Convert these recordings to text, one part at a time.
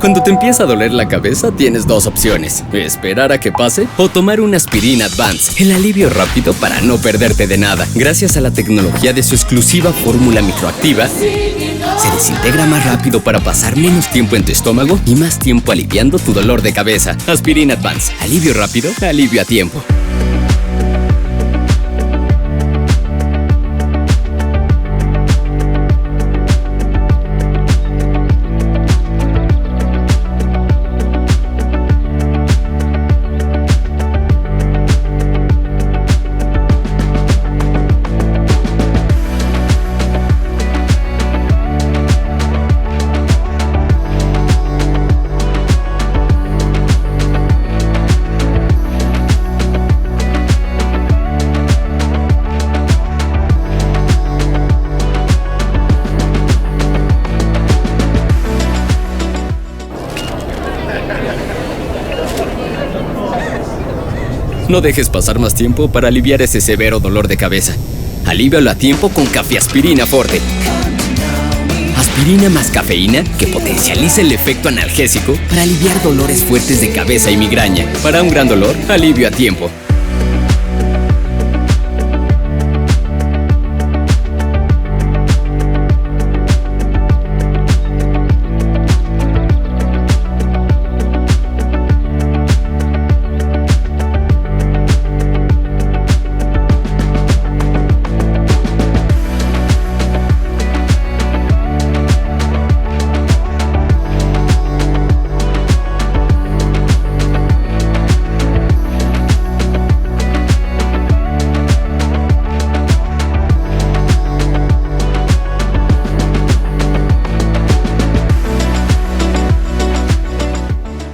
Cuando te empieza a doler la cabeza, tienes dos opciones: esperar a que pase o tomar una aspirina Advance, el alivio rápido para no perderte de nada. Gracias a la tecnología de su exclusiva fórmula microactiva, se desintegra más rápido para pasar menos tiempo en tu estómago y más tiempo aliviando tu dolor de cabeza. Aspirina Advance, alivio rápido, alivio a tiempo. No dejes pasar más tiempo para aliviar ese severo dolor de cabeza. Alívialo a tiempo con Cafeaspirina Forte. Aspirina más cafeína que potencializa el efecto analgésico para aliviar dolores fuertes de cabeza y migraña. Para un gran dolor, alivio a tiempo.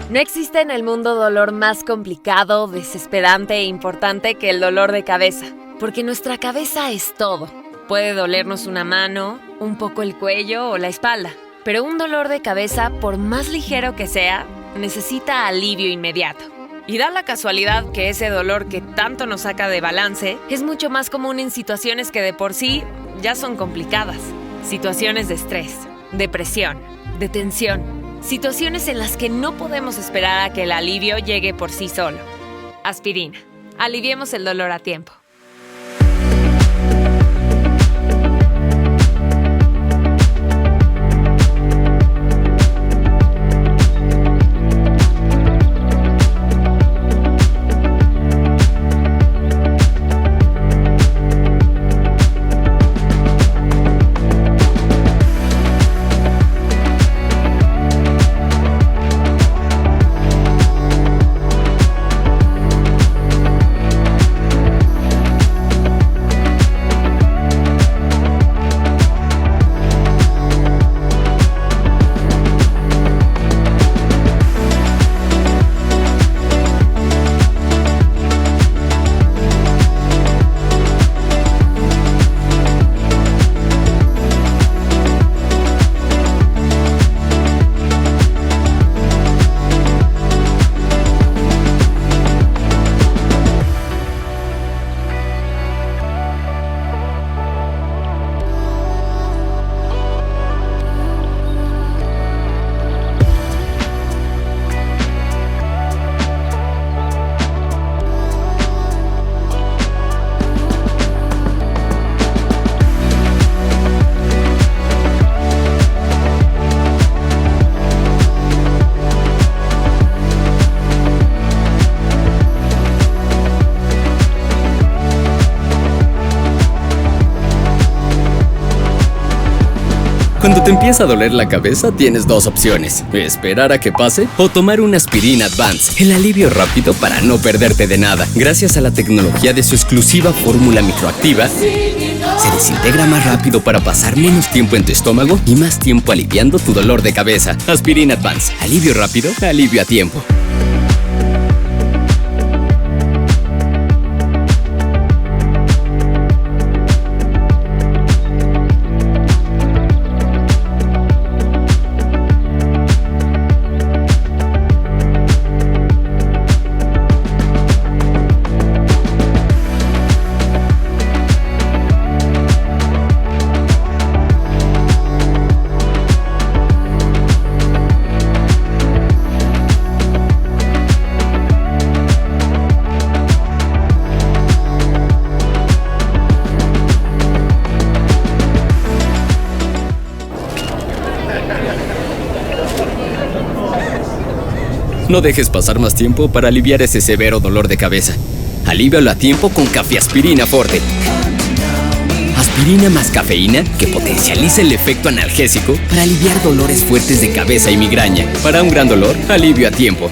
No existe en el mundo dolor más complicado, desesperante e importante que el dolor de cabeza, porque nuestra cabeza es todo. Puede dolernos una mano, un poco el cuello o la espalda, pero un dolor de cabeza, por más ligero que sea, necesita alivio inmediato. Y da la casualidad que ese dolor que tanto nos saca de balance es mucho más común en situaciones que de por sí ya son complicadas. Situaciones de estrés, depresión, de tensión. Situaciones en las que no podemos esperar a que el alivio llegue por sí solo. Aspirina. Aliviemos el dolor a tiempo. Cuando te empieza a doler la cabeza, tienes dos opciones: esperar a que pase o tomar una aspirina Advance, el alivio rápido para no perderte de nada. Gracias a la tecnología de su exclusiva fórmula microactiva, se desintegra más rápido para pasar menos tiempo en tu estómago y más tiempo aliviando tu dolor de cabeza. Aspirina Advance, alivio rápido, alivio a tiempo. No dejes pasar más tiempo para aliviar ese severo dolor de cabeza. Alívialo a tiempo con Cafeaspirina Forte. Aspirina más cafeína que potencializa el efecto analgésico para aliviar dolores fuertes de cabeza y migraña. Para un gran dolor, alivio a tiempo.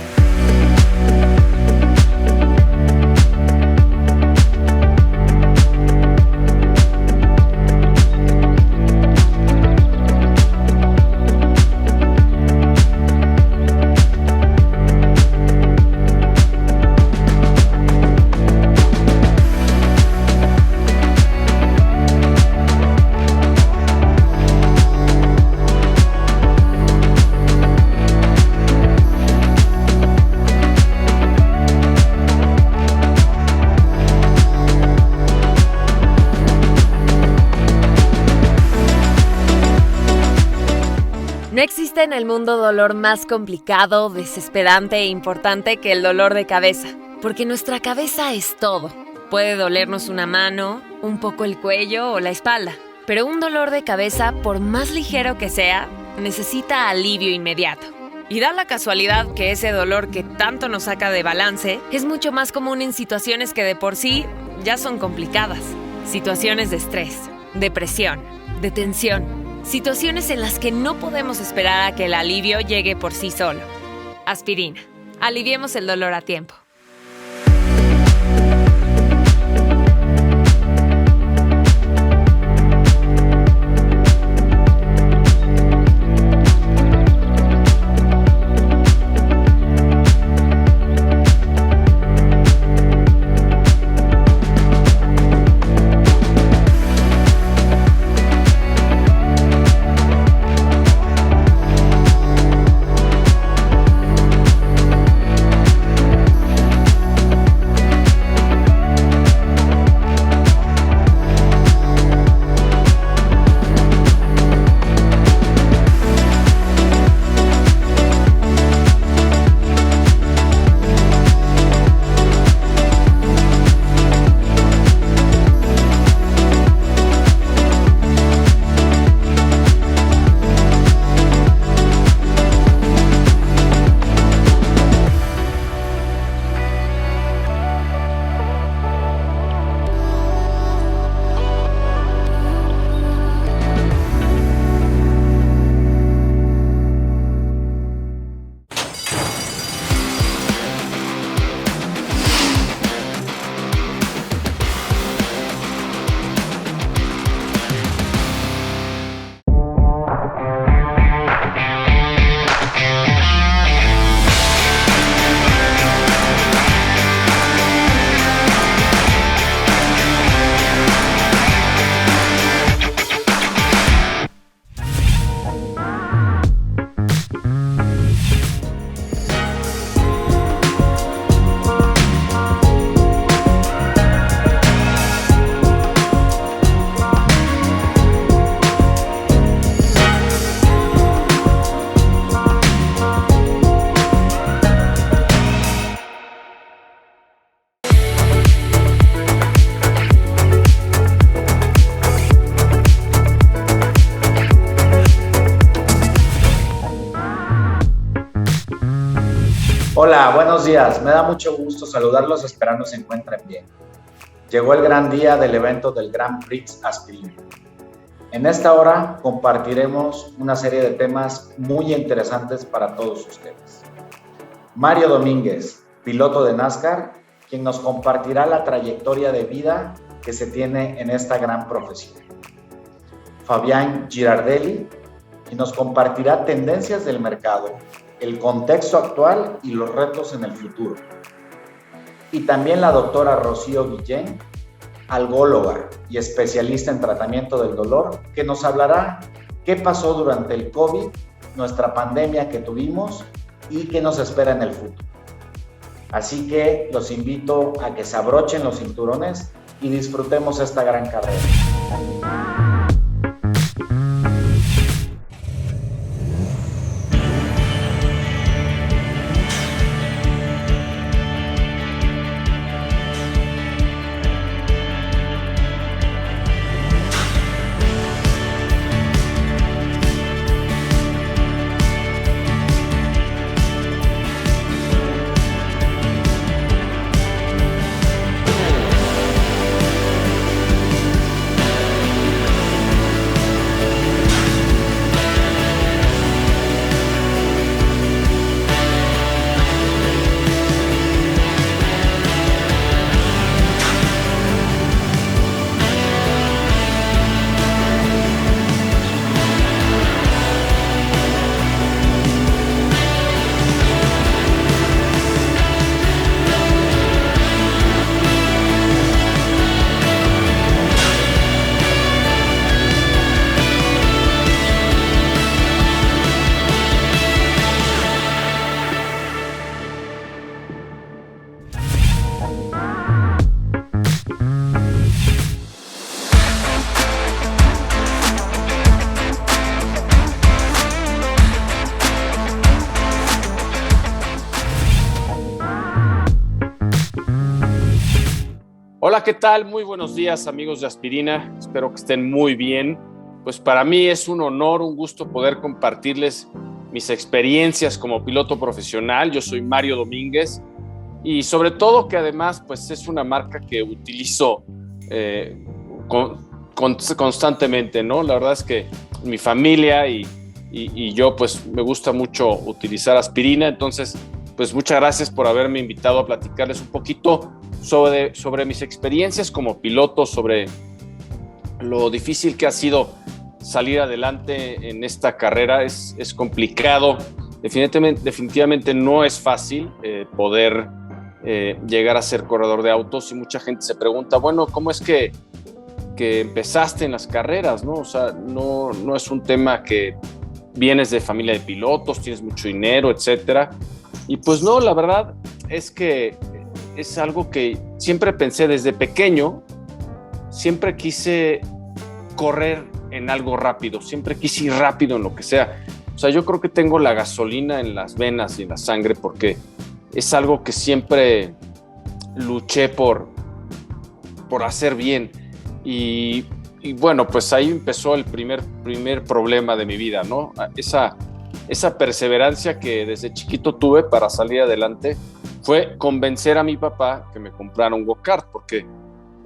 No existe en el mundo dolor más complicado, desesperante e importante que el dolor de cabeza, porque nuestra cabeza es todo. Puede dolernos una mano, un poco el cuello o la espalda, pero un dolor de cabeza, por más ligero que sea, necesita alivio inmediato. Y da la casualidad que ese dolor que tanto nos saca de balance es mucho más común en situaciones que de por sí ya son complicadas. Situaciones de estrés, depresión, de tensión. Situaciones en las que no podemos esperar a que el alivio llegue por sí solo. Aspirina. Aliviemos el dolor a tiempo. Hola, buenos días. Me da mucho gusto saludarlos, esperando se encuentren bien. Llegó el gran día del evento del Grand Prix Aspirina. En esta hora compartiremos una serie de temas muy interesantes para todos ustedes. Mario Domínguez, piloto de NASCAR, quien nos compartirá la trayectoria de vida que se tiene en esta gran profesión. Fabián Girardelli, quien nos compartirá tendencias del mercado, el contexto actual y los retos en el futuro. Y también la doctora Rocío Guillén, algóloga y especialista en tratamiento del dolor, que nos hablará qué pasó durante el COVID, nuestra pandemia que tuvimos y qué nos espera en el futuro. Así que los invito a que se abrochen los cinturones y disfrutemos esta gran carrera. Hola, ¿qué tal? Muy buenos días, amigos de Aspirina. Espero que estén muy bien. Pues para mí es un honor, un gusto poder compartirles mis experiencias como piloto profesional. Yo soy Mario Domínguez y sobre todo que además pues es una marca que utilizo constantemente, ¿no? La verdad es que mi familia y yo pues me gusta mucho utilizar Aspirina. Entonces pues muchas gracias por haberme invitado a platicarles un poquito sobre mis experiencias como piloto, sobre lo difícil que ha sido salir adelante en esta carrera. Es complicado, definitivamente no es fácil poder llegar a ser corredor de autos, y mucha gente se pregunta, bueno, ¿cómo es que empezaste en las carreras, ¿no? O sea, no es un tema que vienes de familia de pilotos, tienes mucho dinero, etcétera. Y pues no, la verdad es que es algo que siempre pensé desde pequeño. Siempre quise correr en algo rápido, siempre quise ir rápido en lo que sea. O sea, yo creo que tengo la gasolina en las venas y en la sangre, porque es algo que siempre luché por hacer bien. Y bueno, pues ahí empezó el primer problema de mi vida, ¿no? Esa perseverancia que desde chiquito tuve para salir adelante fue convencer a mi papá que me comprara un go-kart, porque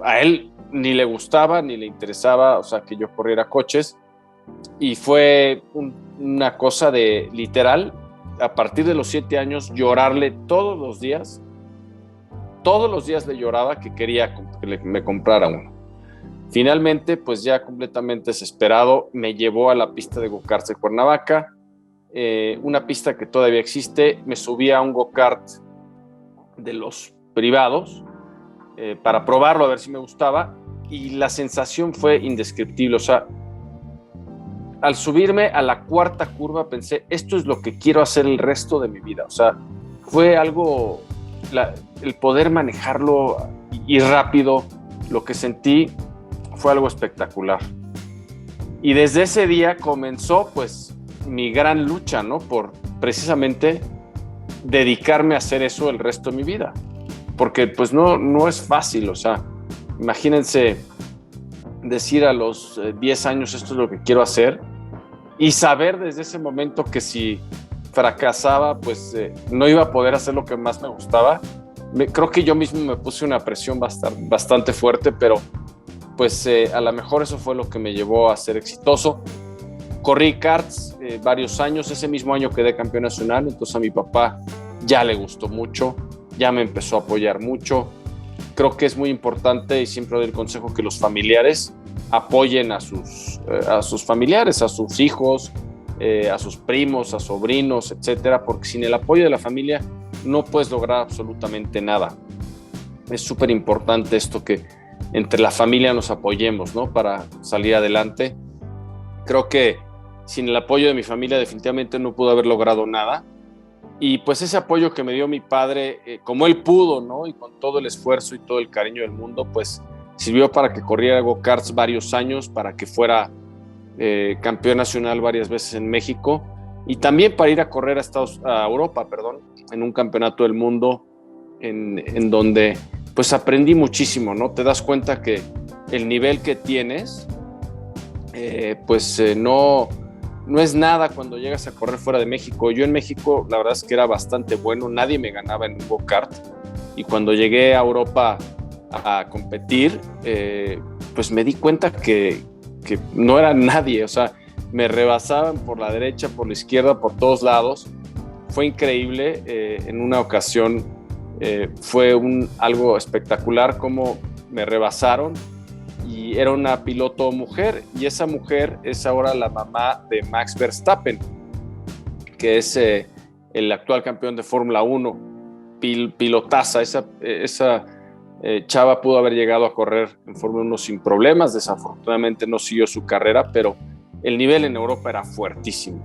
a él ni le gustaba ni le interesaba, o sea, que yo corriera coches. Y fue una cosa de literal, a partir de los 7 años, llorarle todos los días le lloraba que quería que me comprara uno. Finalmente, pues ya completamente desesperado, me llevó a la pista de go-karts de Cuernavaca, una pista que todavía existe. Me subí a un go-kart de los privados para probarlo, a ver si me gustaba, y la sensación fue indescriptible. O sea, al subirme a la 4ª curva pensé, esto es lo que quiero hacer el resto de mi vida. O sea, fue algo, el poder manejarlo y rápido, lo que sentí fue algo espectacular. Y desde ese día comenzó pues mi gran lucha, ¿no? Por precisamente dedicarme a hacer eso el resto de mi vida, porque pues no es fácil. O sea, imagínense decir a los 10 años esto es lo que quiero hacer, y saber desde ese momento que si fracasaba pues no iba a poder hacer lo que más me gustaba. Creo que yo mismo me puse una presión bastante fuerte, pero pues a lo mejor eso fue lo que me llevó a ser exitoso. Corrí karts varios años. Ese mismo año quedé campeón nacional, entonces a mi papá ya le gustó mucho, ya me empezó a apoyar mucho. Creo que es muy importante, y siempre doy el consejo, que los familiares apoyen a sus familiares, a sus hijos, a sus primos, a sobrinos, etcétera, porque sin el apoyo de la familia no puedes lograr absolutamente nada. Es súper importante esto, que entre la familia nos apoyemos, ¿no? Para salir adelante. Creo que sin el apoyo de mi familia definitivamente no pude haber logrado nada. Y pues ese apoyo que me dio mi padre, como él pudo, ¿no? Y con todo el esfuerzo y todo el cariño del mundo, pues sirvió para que corriera go-karts varios años, para que fuera campeón nacional varias veces en México, y también para ir a correr a Europa, en un campeonato del mundo en donde pues aprendí muchísimo, ¿no? Te das cuenta que el nivel que tienes no es nada cuando llegas a correr fuera de México. Yo en México la verdad es que era bastante bueno, nadie me ganaba en un go-kart, y cuando llegué a Europa a competir, pues me di cuenta que no era nadie. O sea, me rebasaban por la derecha, por la izquierda, por todos lados. Fue increíble. En una ocasión fue algo espectacular cómo me rebasaron, y era una piloto mujer, y esa mujer es ahora la mamá de Max Verstappen, que es el actual campeón de Fórmula 1, pilotaza. Esa chava pudo haber llegado a correr en Fórmula 1 sin problemas. Desafortunadamente no siguió su carrera, pero el nivel en Europa era fuertísimo.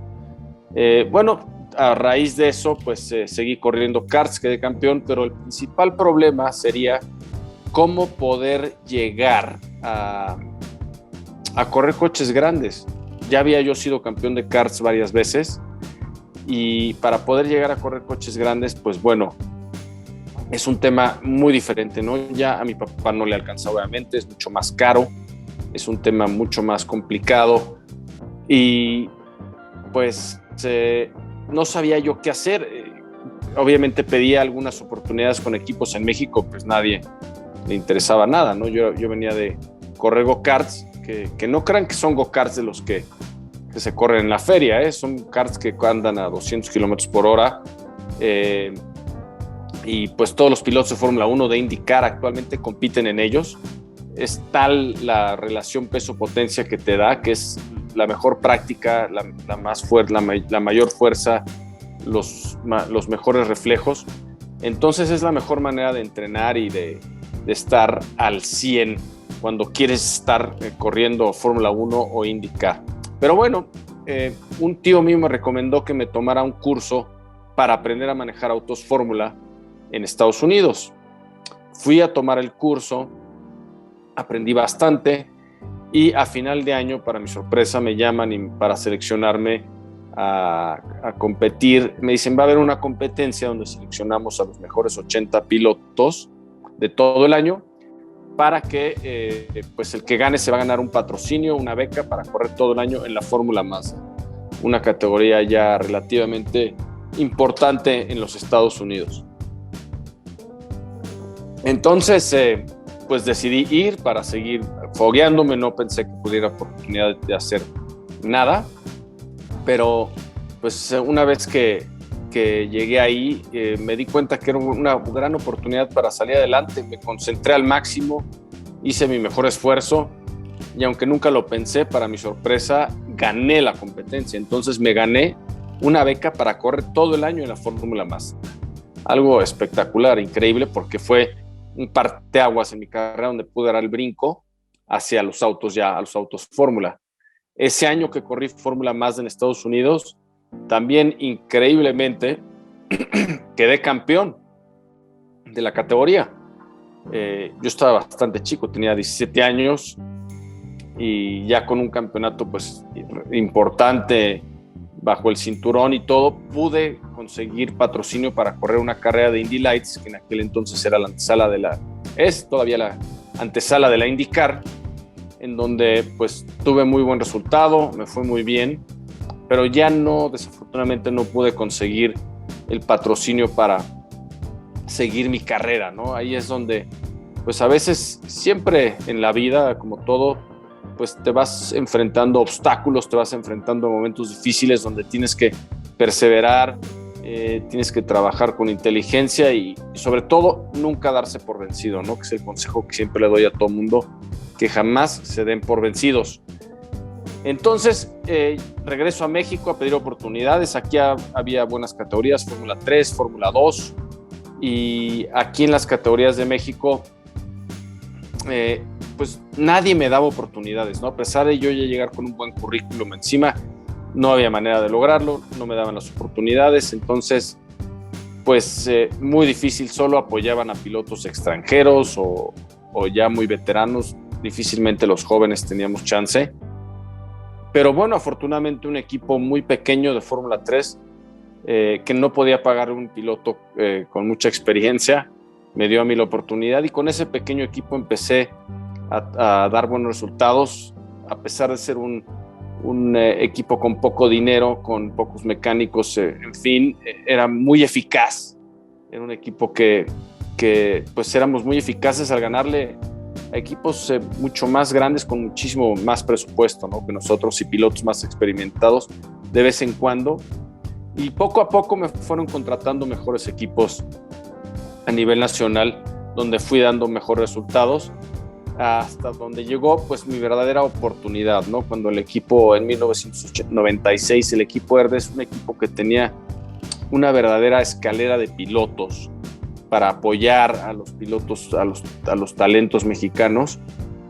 A raíz de eso, pues seguí corriendo karts, quedé campeón, pero el principal problema sería cómo poder llegar a correr coches grandes. Ya había yo sido campeón de karts varias veces, y para poder llegar a correr coches grandes, pues bueno, es un tema muy diferente, ¿no? Ya a mi papá no le alcanza, obviamente, es mucho más caro, es un tema mucho más complicado y pues no sabía yo qué hacer. Obviamente pedía algunas oportunidades con equipos en México, pues nadie le interesaba nada, ¿no? Yo venía de correr go-karts, que no crean que son go-karts de los que se corren en la feria, son karts que andan a 200 kilómetros por hora, y pues todos los pilotos de Fórmula 1 de IndyCar actualmente compiten en ellos. Es tal la relación peso-potencia que te da, que es la mejor práctica, la más fuerte, la mayor fuerza, los mejores reflejos. Entonces es la mejor manera de entrenar y de estar al 100 cuando quieres estar corriendo Fórmula 1 o IndyCar. Pero bueno, un tío mío me recomendó que me tomara un curso para aprender a manejar autos Fórmula en Estados Unidos. Fui a tomar el curso, aprendí bastante y a final de año, para mi sorpresa, me llaman para seleccionarme a competir. Me dicen, va a haber una competencia donde seleccionamos a los mejores 80 pilotos de todo el año para que pues el que gane se va a ganar un patrocinio, una beca para correr todo el año en la Fórmula Mazda, una categoría ya relativamente importante en los Estados Unidos. Entonces, pues decidí ir para seguir fogueándome. No pensé que pudiera oportunidad de hacer nada, pero pues una vez que llegué ahí, me di cuenta que era una gran oportunidad para salir adelante. Me concentré al máximo, hice mi mejor esfuerzo y aunque nunca lo pensé, para mi sorpresa, gané la competencia. Entonces me gané una beca para correr todo el año en la Fórmula Mazda. Algo espectacular, increíble, porque fue un parteaguas en mi carrera donde pude dar el brinco hacia los autos Fórmula. Ese año que corrí Fórmula Mazda en Estados Unidos, también increíblemente quedé campeón de la categoría. Yo estaba bastante chico, tenía 17 años y ya con un campeonato pues importante bajo el cinturón y todo, pude conseguir patrocinio para correr una carrera de Indy Lights, que en aquel entonces era la antesala es todavía la antesala de la IndyCar, en donde pues tuve muy buen resultado, me fue muy bien, pero ya desafortunadamente no pude conseguir el patrocinio para seguir mi carrera, ¿no? Ahí es donde, pues a veces, siempre en la vida, como todo, pues te vas enfrentando obstáculos, te vas enfrentando momentos difíciles donde tienes que perseverar, tienes que trabajar con inteligencia y sobre todo nunca darse por vencido, ¿no? Que es el consejo que siempre le doy a todo mundo, que jamás se den por vencidos. Entonces regreso a México a pedir oportunidades. Aquí había buenas categorías, Fórmula 3, Fórmula 2, y aquí en las categorías de México pues nadie me daba oportunidades, ¿no? A pesar de yo ya llegar con un buen currículum encima, no había manera de lograrlo, no me daban las oportunidades. Entonces pues muy difícil, solo apoyaban a pilotos extranjeros o ya muy veteranos, difícilmente los jóvenes teníamos chance. Pero bueno, afortunadamente un equipo muy pequeño de Fórmula 3 que no podía pagar un piloto con mucha experiencia, me dio a mí la oportunidad y con ese pequeño equipo empecé a dar buenos resultados, a pesar de ser un equipo con poco dinero, con pocos mecánicos, en fin, era muy eficaz. Era un equipo que pues éramos muy eficaces al ganarle a equipos mucho más grandes con muchísimo más presupuesto, ¿no? Que nosotros y pilotos más experimentados de vez en cuando. Y poco a poco me fueron contratando mejores equipos a nivel nacional, donde fui dando mejores resultados, hasta donde llegó pues mi verdadera oportunidad, ¿no? Cuando el equipo en 1996, el equipo Herde es un equipo que tenía una verdadera escalera de pilotos para apoyar a los pilotos, a los talentos mexicanos,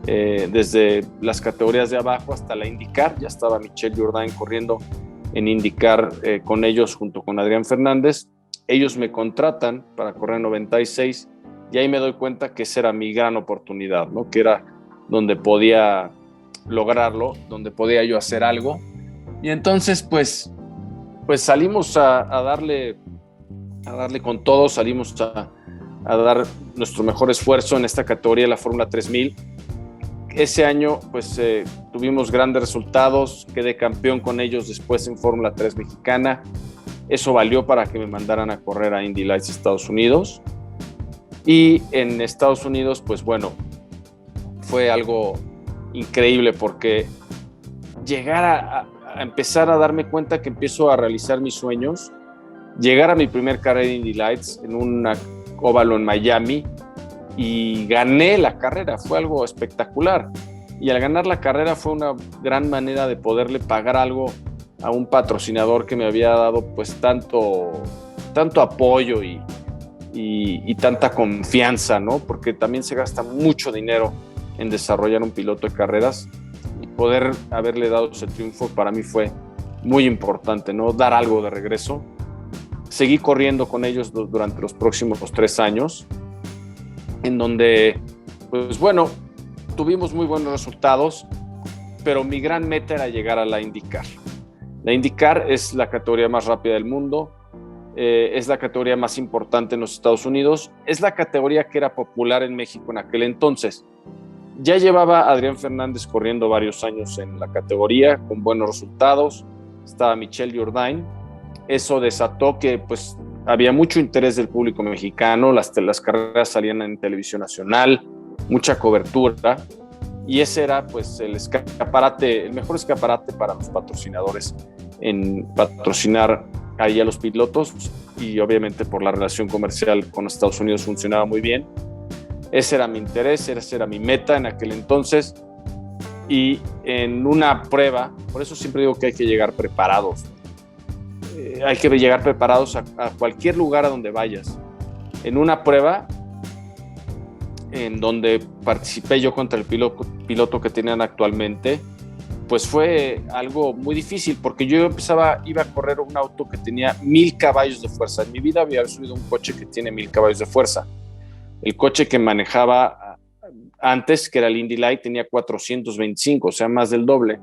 desde las categorías de abajo hasta la IndyCar. Ya estaba Michel Jourdain corriendo en IndyCar con ellos junto con Adrián Fernández. Ellos me contratan para correr en 96 y ahí me doy cuenta que esa era mi gran oportunidad, ¿no? Que era donde podía lograrlo, donde podía yo hacer algo. Y entonces pues salimos a darle con todo, salimos a dar nuestro mejor esfuerzo en esta categoría de la Fórmula 3000. Ese año pues tuvimos grandes resultados, quedé campeón con ellos después en Fórmula 3 mexicana. Eso valió para que me mandaran a correr a Indy Lights Estados Unidos. Y en Estados Unidos, pues bueno, fue algo increíble porque llegar a empezar a darme cuenta que empiezo a realizar mis sueños, llegar a mi primer carrera de Indy Lights en un óvalo en Miami y gané la carrera, fue algo espectacular. Y al ganar la carrera fue una gran manera de poderle pagar algo a un patrocinador que me había dado pues tanto apoyo y tanta confianza, ¿no? Porque también se gasta mucho dinero en desarrollar un piloto de carreras y poder haberle dado ese triunfo para mí fue muy importante, ¿no? Dar algo de regreso. Seguí corriendo con ellos durante los próximos 3 años, en donde, pues bueno, tuvimos muy buenos resultados, pero mi gran meta era llegar a la IndyCar. La IndyCar es la categoría más rápida del mundo, es la categoría más importante en los Estados Unidos, es la categoría que era popular en México en aquel entonces. Ya llevaba Adrián Fernández corriendo varios años en la categoría con buenos resultados, estaba Michelle Jourdain. Eso desató que pues había mucho interés del público mexicano, las carreras salían en televisión nacional, mucha cobertura, y ese era pues el mejor escaparate para los patrocinadores en patrocinar ahí a los pilotos, y obviamente por la relación comercial con Estados Unidos funcionaba muy bien. Ese era mi interés, esa era mi meta en aquel entonces, y en una prueba, por eso siempre digo que hay que llegar preparados. Hay que llegar preparados a cualquier lugar a donde vayas. En una prueba en donde participé yo contra el piloto que tenían actualmente, pues fue algo muy difícil porque yo iba a correr un auto que tenía 1000 caballos de fuerza. En mi vida había subido un coche que tiene 1000 caballos de fuerza. El coche que manejaba antes, que era el Indy Light, tenía 425, o sea, más del doble.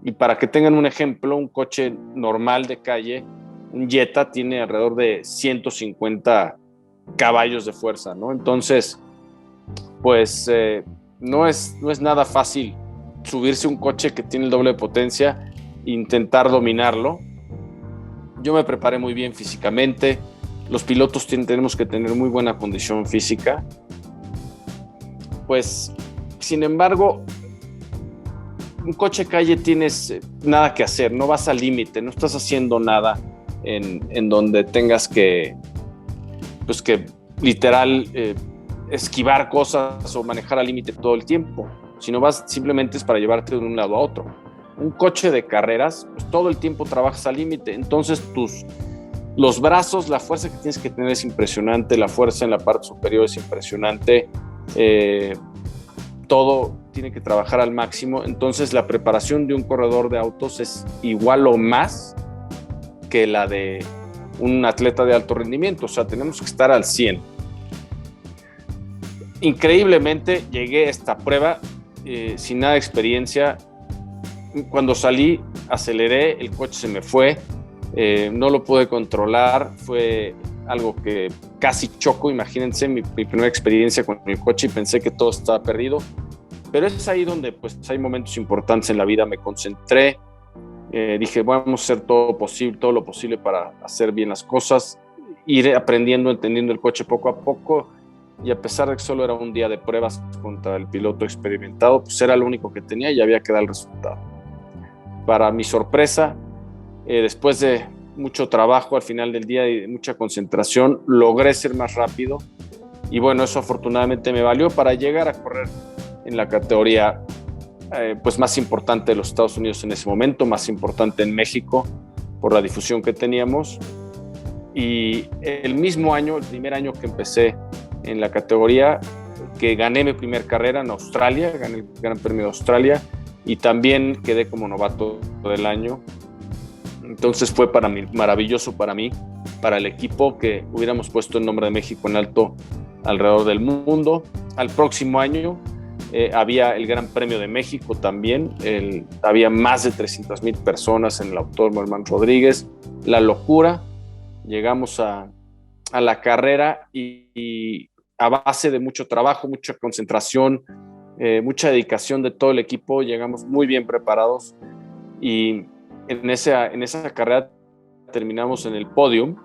Y para que tengan un ejemplo, un coche normal de calle, un Jetta, tiene alrededor de 150 caballos de fuerza, ¿no? Entonces, pues no es nada fácil subirse a un coche que tiene el doble de potencia e intentar dominarlo. Yo me preparé muy bien físicamente. Los pilotos tenemos que tener muy buena condición física. Pues, sin embargo, un coche calle tienes nada que hacer, no vas al límite, no estás haciendo nada en donde tengas que literal esquivar cosas o manejar al límite todo el tiempo, sino vas simplemente es para llevarte de un lado a otro. Un coche de carreras, pues todo el tiempo trabajas al límite, entonces los brazos, la fuerza que tienes que tener es impresionante, la fuerza en la parte superior es impresionante, todo tiene que trabajar al máximo. Entonces la preparación de un corredor de autos es igual o más que la de un atleta de alto rendimiento, o sea, tenemos que estar al 100. Increíblemente llegué a esta prueba sin nada de experiencia. Cuando salí, aceleré, el coche se me fue, no lo pude controlar, fue algo que casi choco. Imagínense mi primera experiencia con el coche y pensé que todo estaba perdido, pero es ahí donde pues hay momentos importantes en la vida. Me concentré, dije vamos a hacer todo lo posible para hacer bien las cosas, ir aprendiendo, entendiendo el coche poco a poco, y a pesar de que solo era un día de pruebas contra el piloto experimentado, pues era lo único que tenía y había que dar el resultado. Para mi sorpresa, después de mucho trabajo al final del día y de mucha concentración, logré ser más rápido, y bueno, eso afortunadamente me valió para llegar a correr en la categoría pues más importante de los Estados Unidos en ese momento, más importante en México por la difusión que teníamos. Y el mismo año, el primer año que empecé en la categoría, que gané mi primer carrera en Australia, gané el Gran Premio de Australia y también quedé como novato del año. Entonces fue maravilloso para mí, para el equipo, que hubiéramos puesto el nombre de México en alto alrededor del mundo. Al próximo año había el Gran Premio de México también, había más de 300,000 personas en el Autódromo Hermán Rodríguez, la locura. Llegamos a la carrera y a base de mucho trabajo, mucha concentración, mucha dedicación de todo el equipo, llegamos muy bien preparados y en esa carrera terminamos en el podium,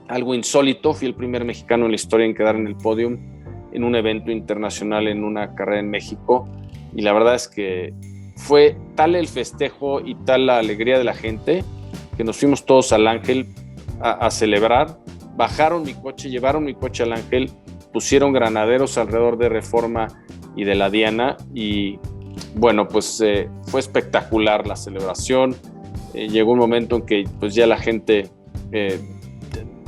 algo insólito. Fui el primer mexicano en la historia en quedar en el podium en un evento internacional, en una carrera en México, y la verdad es que fue tal el festejo y tal la alegría de la gente que nos fuimos todos al Ángel a celebrar. Bajaron mi coche, llevaron mi coche al Ángel, pusieron granaderos alrededor de Reforma y de la Diana, y bueno, pues fue espectacular la celebración. Llegó un momento en que pues ya la gente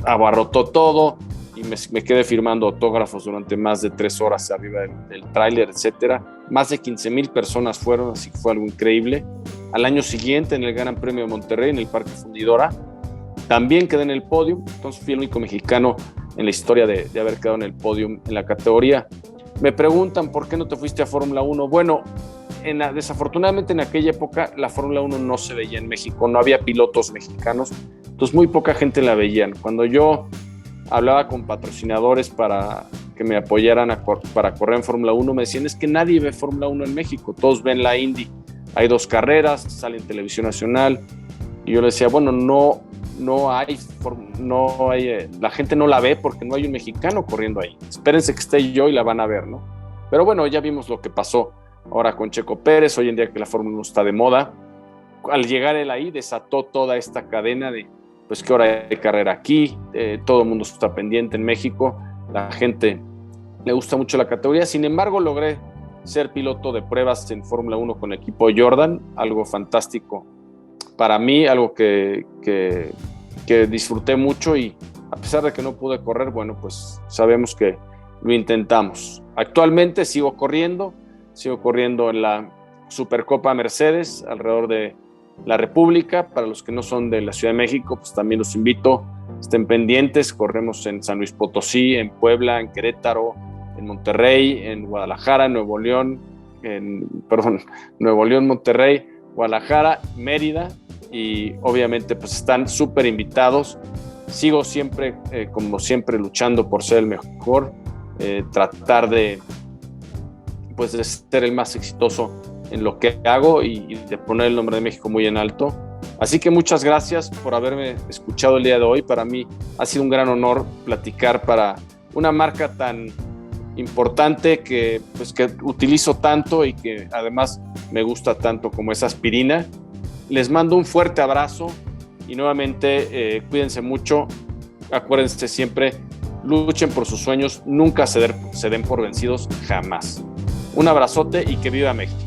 abarrotó todo y me quedé firmando autógrafos durante más de 3 horas arriba del tráiler, etcétera. Más de 15,000 personas fueron, así que fue algo increíble. Al año siguiente, en el Gran Premio de Monterrey, en el Parque Fundidora, también quedé en el podio. Entonces fui el único mexicano en la historia de haber quedado en el podio en la categoría. Me preguntan, ¿por qué no te fuiste a Fórmula 1? Bueno, desafortunadamente en aquella época la Fórmula 1 no se veía en México, no había pilotos mexicanos, entonces muy poca gente la veían. Cuando yo hablaba con patrocinadores para que me apoyaran para correr en Fórmula 1, me decían, es que nadie ve Fórmula 1 en México, todos ven la Indy, hay 2 carreras, sale en televisión nacional, y yo les decía, bueno, no hay, la gente no la ve porque no hay un mexicano corriendo ahí, espérense que esté yo y la van a ver, ¿no? Pero bueno, ya vimos lo que pasó ahora con Checo Pérez, hoy en día que la Fórmula 1 está de moda. Al llegar él ahí, desató toda esta cadena de, pues que ahora hay carrera aquí, todo el mundo está pendiente en México, la gente le gusta mucho la categoría. Sin embargo, logré ser piloto de pruebas en Fórmula 1 con el equipo Jordan, algo fantástico para mí, algo que disfruté mucho, y a pesar de que no pude correr, bueno, pues sabemos que lo intentamos. Actualmente sigo corriendo en la Supercopa Mercedes alrededor de la República. Para los que no son de la Ciudad de México, pues también los invito, estén pendientes. Corremos en San Luis Potosí, en Puebla, en Querétaro, en Monterrey, en Guadalajara, Nuevo León, Monterrey, Guadalajara, Mérida, y obviamente pues están súper invitados. Sigo siempre, como siempre, luchando por ser el mejor, tratar de ser el más exitoso en lo que hago y de poner el nombre de México muy en alto. Así que muchas gracias por haberme escuchado el día de hoy. Para mí ha sido un gran honor platicar para una marca tan importante que utilizo tanto y que además me gusta tanto como es Aspirina. Les mando un fuerte abrazo y nuevamente cuídense mucho. Acuérdense siempre, luchen por sus sueños, nunca se den por vencidos, jamás. Un abrazote y que viva México.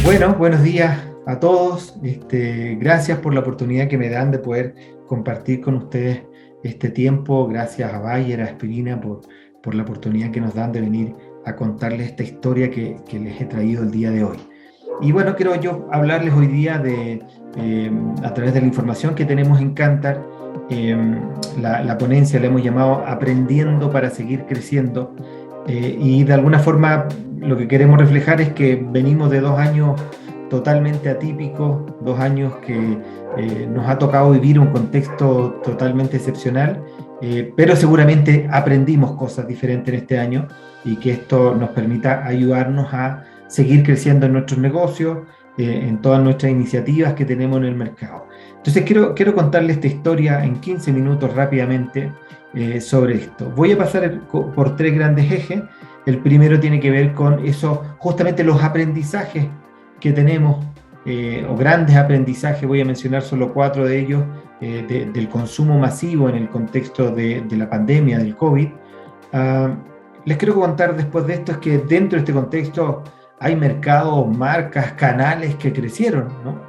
Bueno, buenos días a todos. Gracias por la oportunidad que me dan de poder compartir con ustedes este tiempo. Gracias a Bayer, a Aspirina, por la oportunidad que nos dan de venir a contarles esta historia que les he traído el día de hoy. Y bueno, quiero yo hablarles hoy día a través de la información que tenemos en Kantar. La ponencia la hemos llamado Aprendiendo para seguir creciendo. Y de alguna forma lo que queremos reflejar es que venimos de 2 años totalmente atípicos, 2 años que nos ha tocado vivir un contexto totalmente excepcional, pero seguramente aprendimos cosas diferentes en este año y que esto nos permita ayudarnos a seguir creciendo en nuestros negocios, en todas nuestras iniciativas que tenemos en el mercado. Entonces quiero contarles esta historia en 15 minutos rápidamente sobre esto. Voy a pasar por 3 grandes ejes. El primero tiene que ver con eso, justamente los aprendizajes que tenemos, o grandes aprendizajes. Voy a mencionar solo 4 de ellos, del consumo masivo en el contexto de la pandemia, del COVID. Les quiero contar después de esto es que dentro de este contexto hay mercados, marcas, canales que crecieron, ¿no?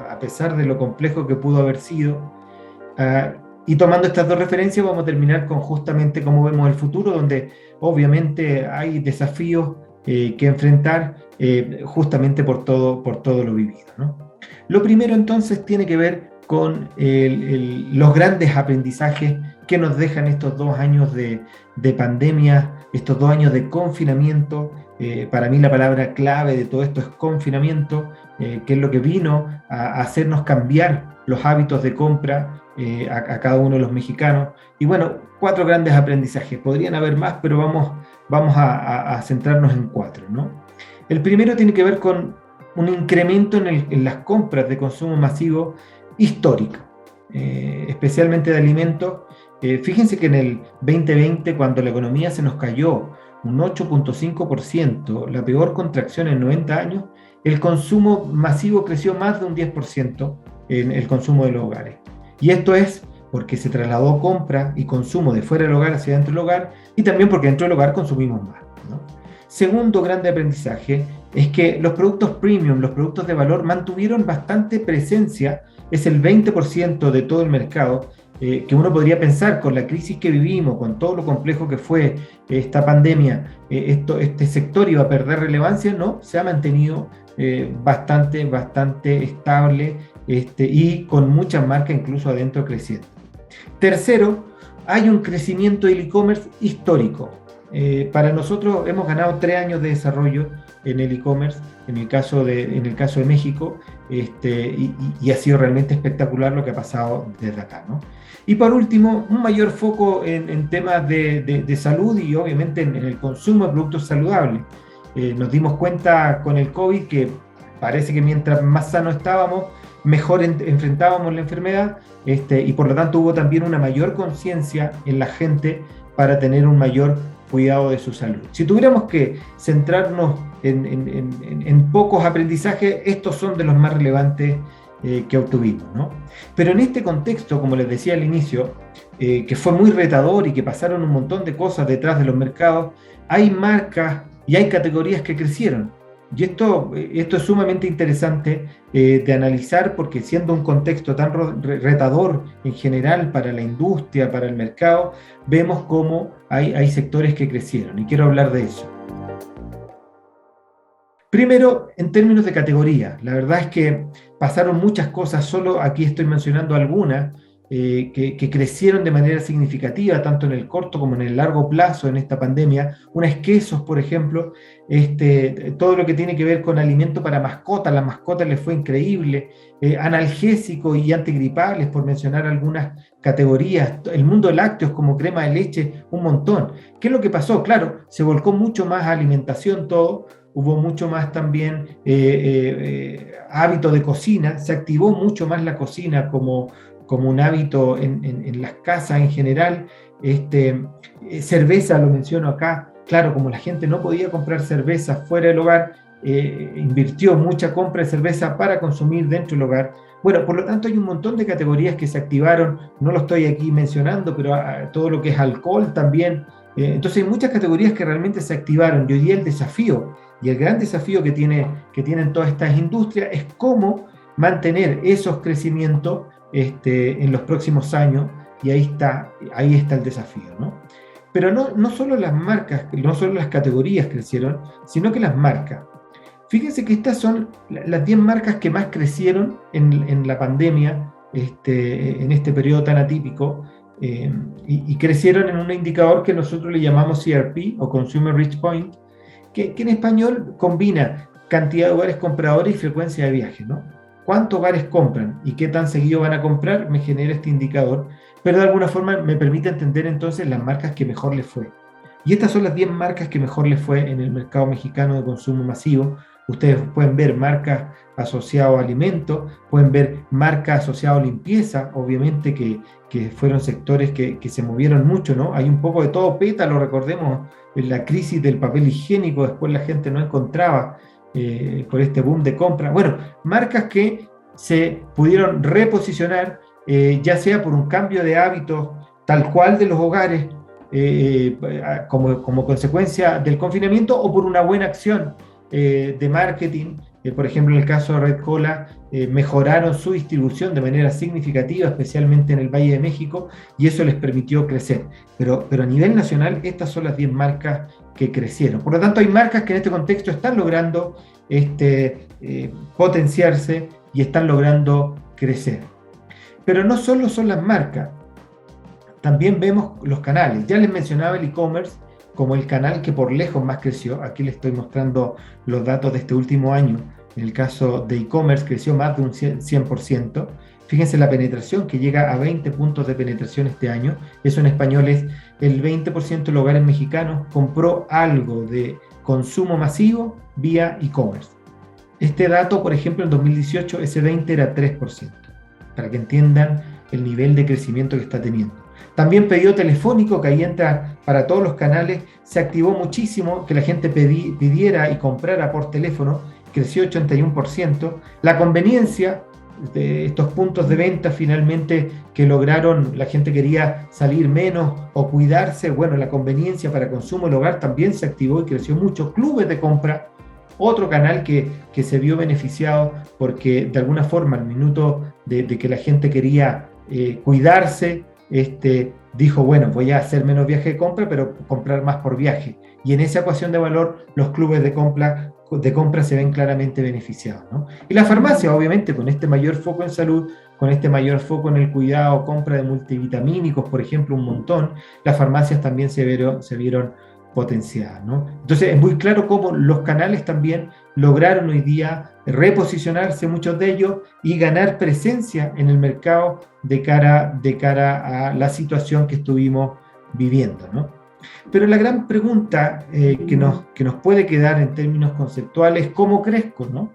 A pesar de lo complejo que pudo haber sido. Y tomando estas 2 referencias vamos a terminar con justamente cómo vemos el futuro, donde obviamente hay desafíos que enfrentar justamente por todo lo vivido, ¿no? Lo primero entonces tiene que ver con los grandes aprendizajes que nos dejan estos 2 años de pandemia, estos 2 años de confinamiento. Para mí la palabra clave de todo esto es confinamiento, que es lo que vino a hacernos cambiar los hábitos de compra a cada uno de los mexicanos. Y bueno, 4 grandes aprendizajes. Podrían haber más, pero vamos a centrarnos en 4, ¿no? El primero tiene que ver con un incremento en las compras de consumo masivo histórico, especialmente de alimentos. Fíjense que en el 2020, cuando la economía se nos cayó un 8.5%, la peor contracción en 90 años, el consumo masivo creció más de un 10% en el consumo de los hogares. Y esto es porque se trasladó compra y consumo de fuera del hogar hacia dentro del hogar, y también porque dentro del hogar consumimos más, ¿no? Segundo grande aprendizaje es que los productos premium, los productos de valor, mantuvieron bastante presencia. Es el 20% de todo el mercado, que uno podría pensar con la crisis que vivimos, con todo lo complejo que fue esta pandemia, este sector iba a perder relevancia. No, se ha mantenido bastante estable, y con muchas marcas incluso adentro creciendo. Tercero, hay un crecimiento del e-commerce histórico. Para nosotros hemos ganado 3 años de desarrollo en el e-commerce, en el caso de México, y ha sido realmente espectacular lo que ha pasado desde acá, ¿no? Y por último, un mayor foco en temas de salud y obviamente en el consumo de productos saludables. Nos dimos cuenta con el COVID que parece que mientras más sanos estábamos, mejor enfrentábamos la enfermedad, y por lo tanto hubo también una mayor conciencia en la gente para tener un mayor cuidado de su salud. Si tuviéramos que centrarnos en pocos aprendizajes, estos son de los más relevantes que obtuvimos, ¿no? Pero en este contexto, como les decía al inicio, que fue muy retador y que pasaron un montón de cosas detrás de los mercados, hay marcas y hay categorías que crecieron. Y esto es sumamente interesante de analizar, porque siendo un contexto tan retador en general para la industria, para el mercado, vemos cómo hay sectores que crecieron, y quiero hablar de eso. Primero, en términos de categoría, la verdad es que pasaron muchas cosas, solo aquí estoy mencionando algunas, que crecieron de manera significativa, tanto en el corto como en el largo plazo en esta pandemia. Unas quesos, por ejemplo, todo lo que tiene que ver con alimento para mascotas, las mascotas les fue increíble, analgésicos y antigripales, por mencionar algunas categorías, el mundo lácteos como crema de leche, un montón. ¿Qué es lo que pasó? Claro, se volcó mucho más a alimentación todo, hubo mucho más también hábito de cocina, se activó mucho más la cocina como un hábito en las casas en general. Cerveza, lo menciono acá, claro, como la gente no podía comprar cerveza fuera del hogar, invirtió mucha compra de cerveza para consumir dentro del hogar. Bueno, por lo tanto hay un montón de categorías que se activaron, no lo estoy aquí mencionando, pero todo lo que es alcohol también. Entonces hay muchas categorías que realmente se activaron, y hoy día el desafío y el gran desafío que tienen todas estas industrias es cómo mantener esos crecimientos en los próximos años, y ahí está el desafío, ¿no? Pero no solo las marcas, no solo las categorías crecieron, sino que las marcas. Fíjense que estas son las 10 marcas que más crecieron en la pandemia, en este periodo tan atípico, y crecieron en un indicador que nosotros le llamamos CRP o Consumer Reach Point, que en español combina cantidad de hogares compradores y frecuencia de viaje, ¿no? Cuántos hogares compran y qué tan seguido van a comprar me genera este indicador, pero de alguna forma me permite entender entonces las marcas que mejor les fue. Y estas son las 10 marcas que mejor les fue en el mercado mexicano de consumo masivo. Ustedes pueden ver marcas asociadas a alimentos, pueden ver marcas asociadas a limpieza, obviamente que fueron sectores que se movieron mucho, ¿no? Hay un poco de todo pétalo, recordemos en la crisis del papel higiénico, después la gente no encontraba por este boom de compra. Bueno, marcas que se pudieron reposicionar, ya sea por un cambio de hábitos tal cual de los hogares, como consecuencia del confinamiento, o por una buena acción de marketing. Por ejemplo, en el caso de Red Cola, mejoraron su distribución de manera significativa, especialmente en el Valle de México, y eso les permitió crecer. Pero a nivel nacional, estas son las 10 marcas que crecieron. Por lo tanto, hay marcas que en este contexto están logrando potenciarse y están logrando crecer. Pero no solo son las marcas, también vemos los canales. Ya les mencionaba el e-commerce como el canal que por lejos más creció. Aquí les estoy mostrando los datos de este último año. En el caso de e-commerce creció más de un 100%. Fíjense la penetración que llega a 20 puntos de penetración este año. Eso en español es el 20% de los hogares mexicanos compró algo de consumo masivo vía e-commerce. Este dato, por ejemplo, en 2018 ese 20 era 3%, para que entiendan el nivel de crecimiento que está teniendo. También pedido telefónico, que ahí entra para todos los canales, se activó muchísimo, que la gente pidiera y comprara por teléfono, creció 81%. La conveniencia de estos puntos de venta finalmente que lograron, la gente quería salir menos o cuidarse, bueno, la conveniencia para consumo del hogar también se activó y creció mucho. Clubes de compra, otro canal que se vio beneficiado porque de alguna forma al minuto de que la gente quería cuidarse, dijo, bueno, voy a hacer menos viaje de compra, pero comprar más por viaje. Y en esa ecuación de valor, los clubes de compra se ven claramente beneficiados, ¿no? Y la farmacia, obviamente, con este mayor foco en salud, con este mayor foco en el cuidado, compra de multivitamínicos, por ejemplo, un montón, las farmacias también se vieron potenciadas, ¿no? Entonces es muy claro cómo los canales también lograron hoy día reposicionarse, muchos de ellos, y ganar presencia en el mercado de cara a la situación que estuvimos viviendo, ¿no? Pero la gran pregunta que nos puede quedar en términos conceptuales, ¿cómo crezco, no?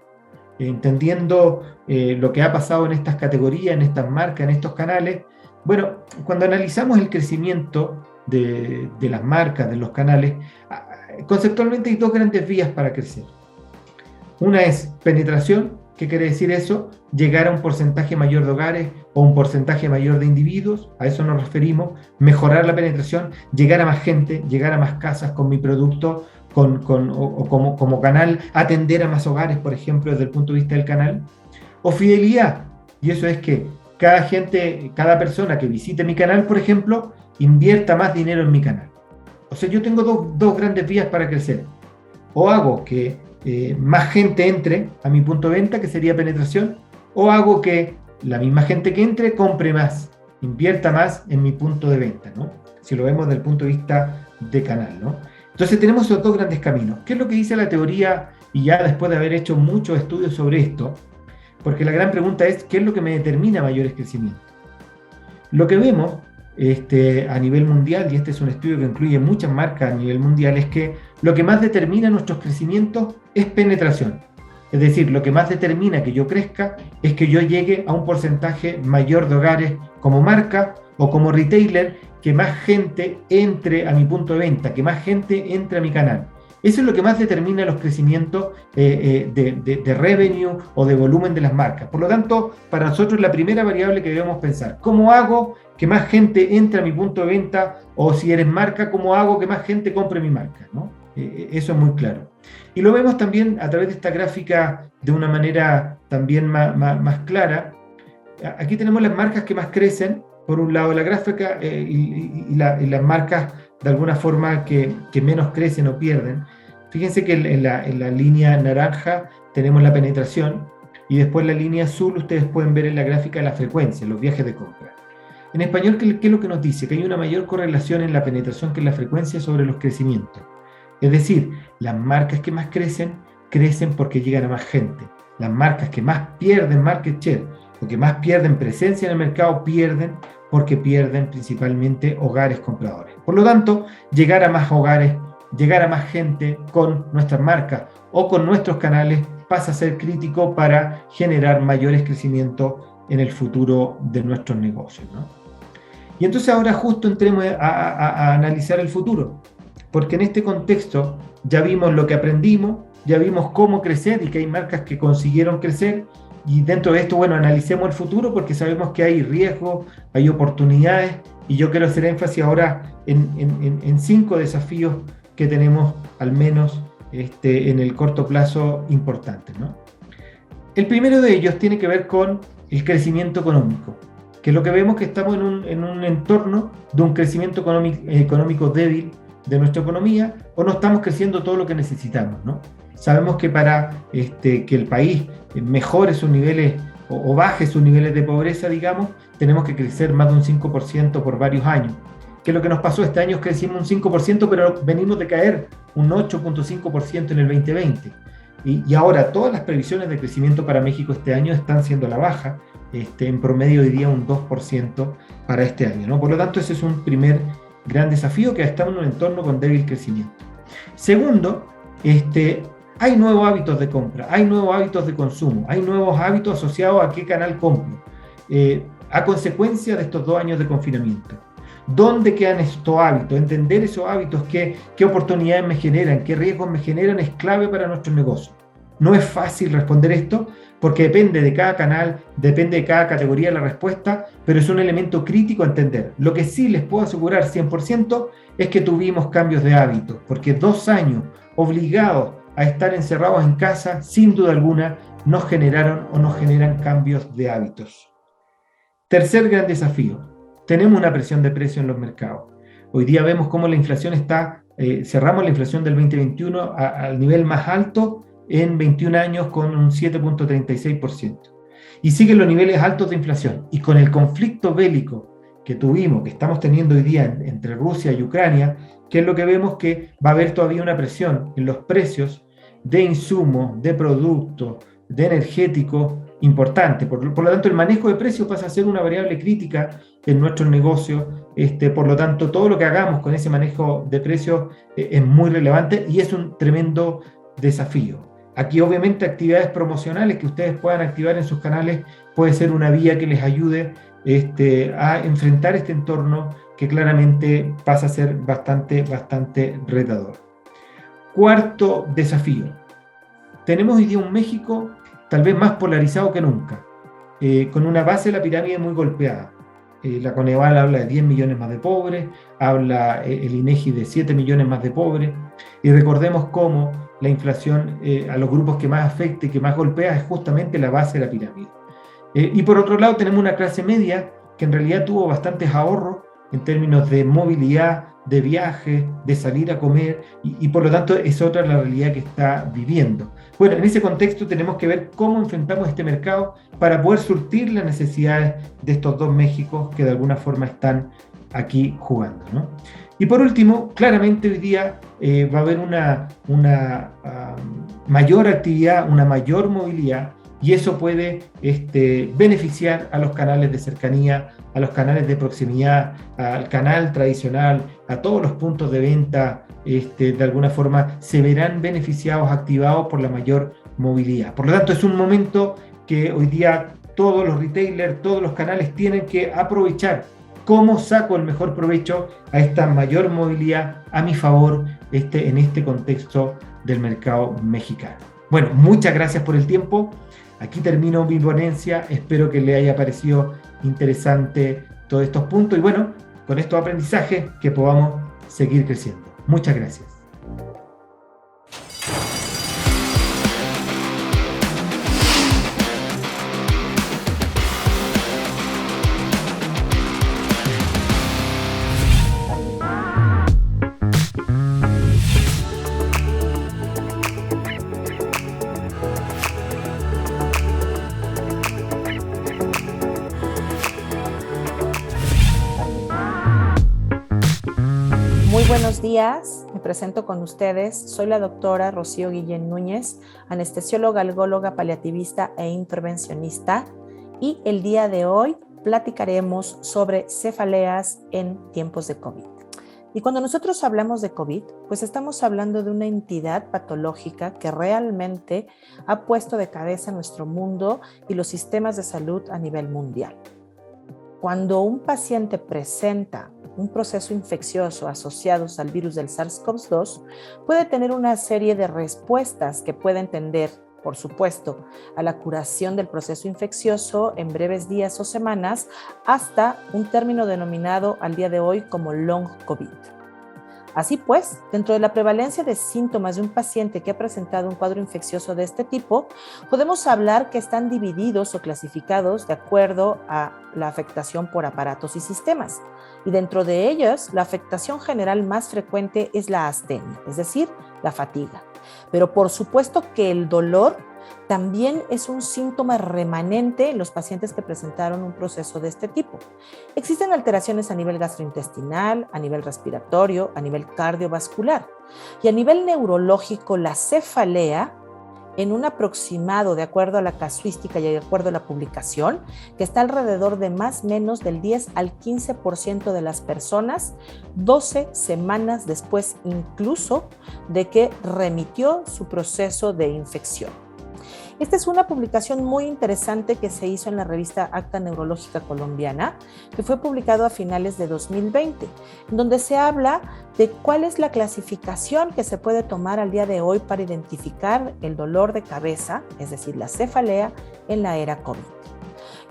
Entendiendo lo que ha pasado en estas categorías, en estas marcas, en estos canales. Bueno, cuando analizamos el crecimiento de las marcas, de los canales, conceptualmente hay dos grandes vías para crecer. Una es penetración. ¿Qué quiere decir eso? Llegar a un porcentaje mayor de hogares o un porcentaje mayor de individuos, a eso nos referimos. Mejorar la penetración, llegar a más gente, llegar a más casas con mi producto, como canal, atender a más hogares, por ejemplo, desde el punto de vista del canal. O fidelidad, y eso es que cada persona que visite mi canal, por ejemplo, invierta más dinero en mi canal. O sea, yo tengo dos grandes vías para crecer. O hago que más gente entre a mi punto de venta, que sería penetración, o hago que la misma gente que entre compre más, invierta más en mi punto de venta, ¿no? Si lo vemos desde el punto de vista de canal, ¿no? Entonces tenemos esos dos grandes caminos. ¿Qué es lo que dice la teoría? Y ya después de haber hecho muchos estudios sobre esto, porque la gran pregunta es, ¿qué es lo que me determina mayores crecimientos? Lo que vemos a nivel mundial, y este es un estudio que incluye muchas marcas a nivel mundial, es que lo que más determina nuestros crecimientos es penetración. Es decir, lo que más determina que yo crezca es que yo llegue a un porcentaje mayor de hogares como marca o como retailer, que más gente entre a mi punto de venta, que más gente entre a mi canal. Eso es lo que más determina los crecimientos de revenue o de volumen de las marcas. Por lo tanto, para nosotros la primera variable que debemos pensar, ¿cómo hago que más gente entre a mi punto de venta? O si eres marca, ¿cómo hago que más gente compre mi marca, ¿no? Eso es muy claro. Y lo vemos también a través de esta gráfica de una manera también más clara. Aquí tenemos las marcas que más crecen, por un lado de la gráfica, y las marcas de alguna forma que menos crecen o pierden. Fíjense que en la línea naranja tenemos la penetración, y después la línea azul ustedes pueden ver en la gráfica la frecuencia, los viajes de compra. En español, ¿qué es lo que nos dice? Que hay una mayor correlación en la penetración que en la frecuencia sobre los crecimientos. Es decir, las marcas que más crecen porque llegan a más gente. Las marcas que más pierden market share o que más pierden presencia en el mercado pierden porque pierden principalmente hogares compradores. Por lo tanto, llegar a más hogares, llegar a más gente con nuestras marcas o con nuestros canales pasa a ser crítico para generar mayores crecimientos en el futuro de nuestros negocios, ¿no? Y entonces ahora justo entremos a analizar el futuro, porque en este contexto ya vimos lo que aprendimos, ya vimos cómo crecer y que hay marcas que consiguieron crecer, y dentro de esto, bueno, analicemos el futuro porque sabemos que hay riesgos, hay oportunidades, y yo quiero hacer énfasis ahora en 5 desafíos que tenemos al menos en el corto plazo importantes, ¿no? El primero de ellos tiene que ver con el crecimiento económico, que lo que vemos que estamos en un entorno de un crecimiento económico débil de nuestra economía o no estamos creciendo todo lo que necesitamos, ¿no? Sabemos que para que el país mejore sus niveles o baje sus niveles de pobreza, digamos, tenemos que crecer más de un 5% por varios años. Que lo que nos pasó este año es que crecimos un 5%, pero venimos de caer un 8.5% en el 2020. Y ahora todas las previsiones de crecimiento para México este año están siendo a la baja, en promedio diría un 2% para este año, ¿no? Por lo tanto, ese es un primer gran desafío, que estamos en un entorno con débil crecimiento. Segundo, hay nuevos hábitos de compra, hay nuevos hábitos de consumo, hay nuevos hábitos asociados a qué canal compro, a consecuencia de estos 2 años de confinamiento. ¿Dónde quedan estos hábitos? Entender esos hábitos, qué oportunidades me generan, qué riesgos me generan, es clave para nuestro negocio. No es fácil responder esto porque depende de cada canal, depende de cada categoría de la respuesta, pero es un elemento crítico a entender. Lo que sí les puedo asegurar 100% es que tuvimos cambios de hábitos, porque 2 años obligados a estar encerrados en casa, sin duda alguna, nos generaron o nos generan cambios de hábitos. Tercer gran desafío. Tenemos una presión de precio en los mercados. Hoy día vemos cómo la inflación está, cerramos la inflación del 2021 al nivel más alto en 21 años con un 7.36%. Y siguen los niveles altos de inflación. Y con el conflicto bélico que tuvimos, que estamos teniendo hoy día entre Rusia y Ucrania, ¿qué es lo que vemos? Que va a haber todavía una presión en los precios de insumos, de productos, de energéticos importante. Por lo tanto, el manejo de precios pasa a ser una variable crítica en nuestro negocio. Por lo tanto, todo lo que hagamos con ese manejo de precios es muy relevante y es un tremendo desafío. Aquí, obviamente, actividades promocionales que ustedes puedan activar en sus canales puede ser una vía que les ayude a enfrentar este entorno que claramente pasa a ser bastante retador. Cuarto desafío. Tenemos hoy día un México tal vez más polarizado que nunca, con una base de la pirámide muy golpeada. La Coneval habla de 10 millones más de pobres, habla el INEGI de 7 millones más de pobres, y recordemos cómo la inflación a los grupos que más afecta y que más golpea es justamente la base de la pirámide. Y por otro lado tenemos una clase media que en realidad tuvo bastantes ahorros en términos de movilidad, de viaje, de salir a comer, y por lo tanto es otra la realidad que está viviendo. Bueno, en ese contexto tenemos que ver cómo enfrentamos este mercado para poder surtir las necesidades de estos 2 Méxicos que de alguna forma están aquí jugando, ¿no? Y por último, claramente hoy día va a haber una mayor actividad, una mayor movilidad, y eso puede beneficiar a los canales de cercanía, a los canales de proximidad, al canal tradicional, a todos los puntos de venta, de alguna forma se verán beneficiados, activados por la mayor movilidad. Por lo tanto, es un momento que hoy día todos los retailers, todos los canales tienen que aprovechar. ¿Cómo saco el mejor provecho a esta mayor movilidad a mi favor en este contexto del mercado mexicano? Bueno, muchas gracias por el tiempo. Aquí termino mi ponencia. Espero que le haya parecido interesante todos estos puntos y bueno, con estos aprendizajes que podamos seguir creciendo. Muchas gracias. Buenos días, me presento con ustedes. Soy la doctora Rocío Guillén Núñez, anestesióloga, algóloga, paliativista e intervencionista, y el día de hoy platicaremos sobre cefaleas en tiempos de COVID. Y cuando nosotros hablamos de COVID, pues estamos hablando de una entidad patológica que realmente ha puesto de cabeza nuestro mundo y los sistemas de salud a nivel mundial. Cuando un paciente presenta un proceso infeccioso asociado al virus del SARS-CoV-2, puede tener una serie de respuestas que pueden tender, por supuesto, a la curación del proceso infeccioso en breves días o semanas, hasta un término denominado al día de hoy como long COVID. Así pues, dentro de la prevalencia de síntomas de un paciente que ha presentado un cuadro infeccioso de este tipo, podemos hablar que están divididos o clasificados de acuerdo a la afectación por aparatos y sistemas. Y dentro de ellos, la afectación general más frecuente es la astenia, es decir, la fatiga. Pero por supuesto que el dolor también es un síntoma remanente en los pacientes que presentaron un proceso de este tipo. Existen alteraciones a nivel gastrointestinal, a nivel respiratorio, a nivel cardiovascular. Y a nivel neurológico, la cefalea, en un aproximado de acuerdo a la casuística y de acuerdo a la publicación, que está alrededor de más o menos del 10 al 15% de las personas, 12 semanas después incluso de que remitió su proceso de infección. Esta es una publicación muy interesante que se hizo en la revista Acta Neurológica Colombiana, que fue publicado a finales de 2020, donde se habla de cuál es la clasificación que se puede tomar al día de hoy para identificar el dolor de cabeza, es decir, la cefalea, en la era COVID.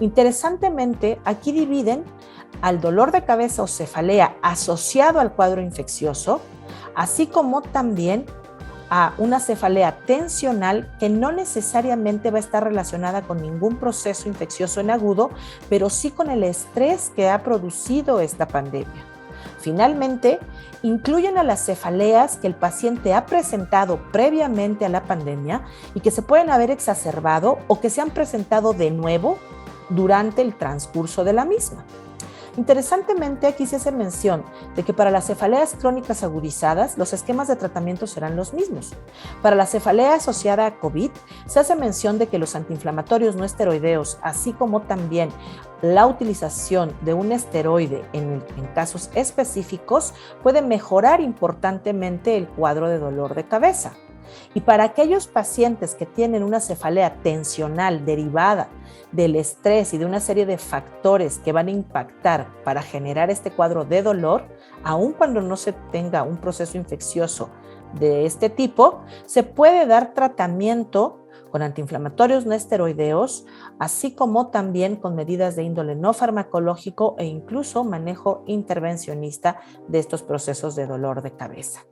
Interesantemente, aquí dividen al dolor de cabeza o cefalea asociado al cuadro infeccioso, así como también a una cefalea tensional que no necesariamente va a estar relacionada con ningún proceso infeccioso en agudo, pero sí con el estrés que ha producido esta pandemia. Finalmente, incluyen a las cefaleas que el paciente ha presentado previamente a la pandemia y que se pueden haber exacerbado o que se han presentado de nuevo durante el transcurso de la misma. Interesantemente, aquí se hace mención de que para las cefaleas crónicas agudizadas, los esquemas de tratamiento serán los mismos. Para la cefalea asociada a COVID, se hace mención de que los antiinflamatorios no esteroideos, así como también la utilización de un esteroide en casos específicos, puede mejorar importantemente el cuadro de dolor de cabeza. Y para aquellos pacientes que tienen una cefalea tensional derivada del estrés y de una serie de factores que van a impactar para generar este cuadro de dolor, aun cuando no se tenga un proceso infeccioso de este tipo, se puede dar tratamiento con antiinflamatorios no esteroideos, así como también con medidas de índole no farmacológico e incluso manejo intervencionista de estos procesos de dolor de cabeza.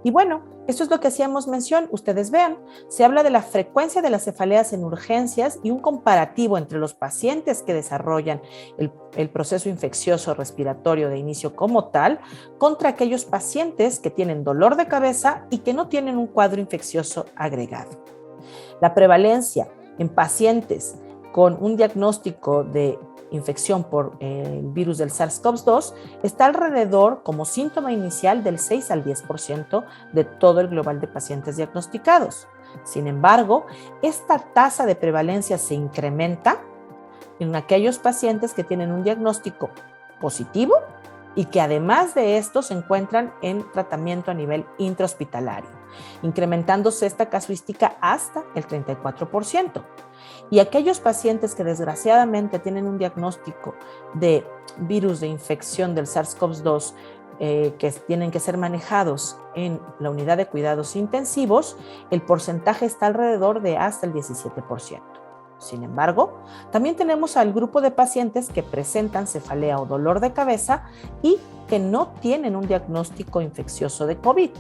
Y bueno, esto es lo que hacíamos mención. Ustedes vean, se habla de la frecuencia de las cefaleas en urgencias y un comparativo entre los pacientes que desarrollan el proceso infeccioso respiratorio de inicio como tal contra aquellos pacientes que tienen dolor de cabeza y que no tienen un cuadro infeccioso agregado. La prevalencia en pacientes con un diagnóstico de infección por el virus del SARS-CoV-2 está alrededor como síntoma inicial del 6 al 10% de todo el global de pacientes diagnosticados. Sin embargo, esta tasa de prevalencia se incrementa en aquellos pacientes que tienen un diagnóstico positivo y que además de esto se encuentran en tratamiento a nivel intrahospitalario, incrementándose esta casuística hasta el 34%. Y aquellos pacientes que desgraciadamente tienen un diagnóstico de virus de infección del SARS-CoV-2 que tienen que ser manejados en la unidad de cuidados intensivos, el porcentaje está alrededor de hasta el 17%. Sin embargo, también tenemos al grupo de pacientes que presentan cefalea o dolor de cabeza y que no tienen un diagnóstico infeccioso de COVID.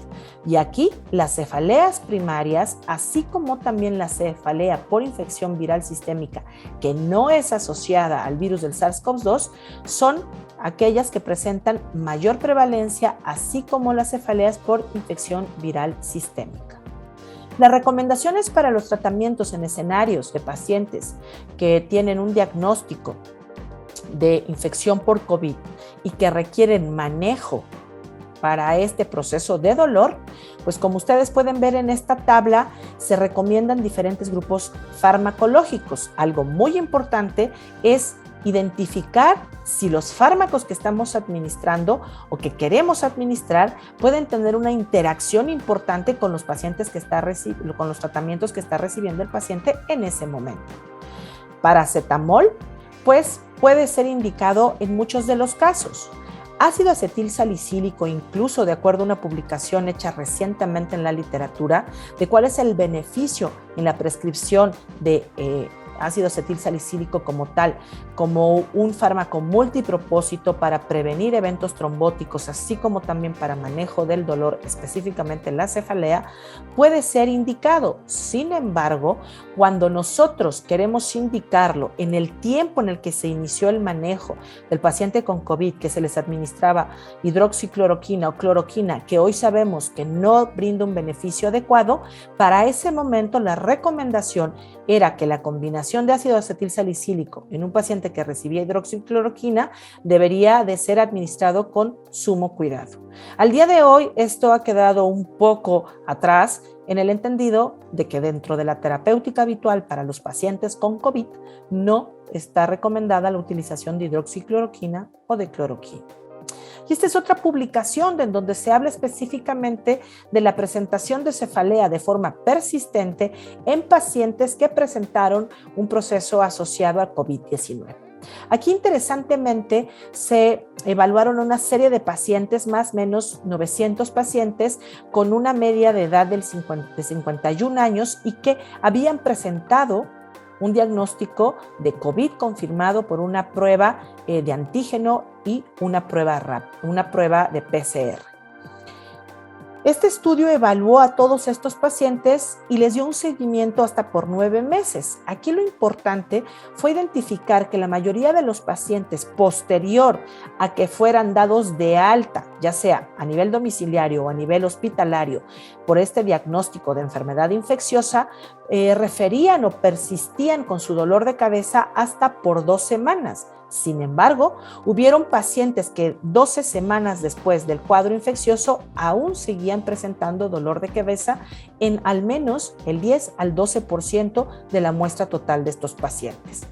Y aquí las cefaleas primarias, así como también la cefalea por infección viral sistémica, que no es asociada al virus del SARS-CoV-2, son aquellas que presentan mayor prevalencia, así como las cefaleas por infección viral sistémica. Las recomendaciones para los tratamientos en escenarios de pacientes que tienen un diagnóstico de infección por COVID y que requieren manejo para este proceso de dolor, pues como ustedes pueden ver en esta tabla, se recomiendan diferentes grupos farmacológicos. Algo muy importante es identificar si los fármacos que estamos administrando o que queremos administrar pueden tener una interacción importante con los pacientes con los tratamientos que está recibiendo el paciente en ese momento. Paracetamol, pues puede ser indicado en muchos de los casos. Ácido acetil salicílico, incluso de acuerdo a una publicación hecha recientemente en la literatura, de cuál es el beneficio en la prescripción de ácido acetil salicílico como tal, como un fármaco multipropósito para prevenir eventos trombóticos, así como también para manejo del dolor, específicamente la cefalea, puede ser indicado. Sin embargo, cuando nosotros queremos indicarlo en el tiempo en el que se inició el manejo del paciente con COVID, que se les administraba hidroxicloroquina o cloroquina, que hoy sabemos que no brinda un beneficio adecuado, para ese momento la recomendación era que la combinación de ácido acetil salicílico en un paciente que recibía hidroxicloroquina debería de ser administrado con sumo cuidado. Al día de hoy esto ha quedado un poco atrás en el entendido de que dentro de la terapéutica habitual para los pacientes con COVID no está recomendada la utilización de hidroxicloroquina o de cloroquina. Y esta es otra publicación en donde se habla específicamente de la presentación de cefalea de forma persistente en pacientes que presentaron un proceso asociado al COVID-19. Aquí interesantemente se evaluaron una serie de pacientes, más o menos 900 pacientes con una media de edad de 51 años y que habían presentado un diagnóstico de COVID confirmado por una prueba de antígeno y una prueba de PCR. Este estudio evaluó a todos estos pacientes y les dio un seguimiento hasta por 9 meses. Aquí lo importante fue identificar que la mayoría de los pacientes posterior a que fueran dados de alta, ya sea a nivel domiciliario o a nivel hospitalario, por este diagnóstico de enfermedad infecciosa, referían o persistían con su dolor de cabeza hasta por 2 semanas. Sin embargo, hubieron pacientes que 12 semanas después del cuadro infeccioso aún seguían presentando dolor de cabeza en al menos el 10 al 12% de la muestra total de estos pacientes.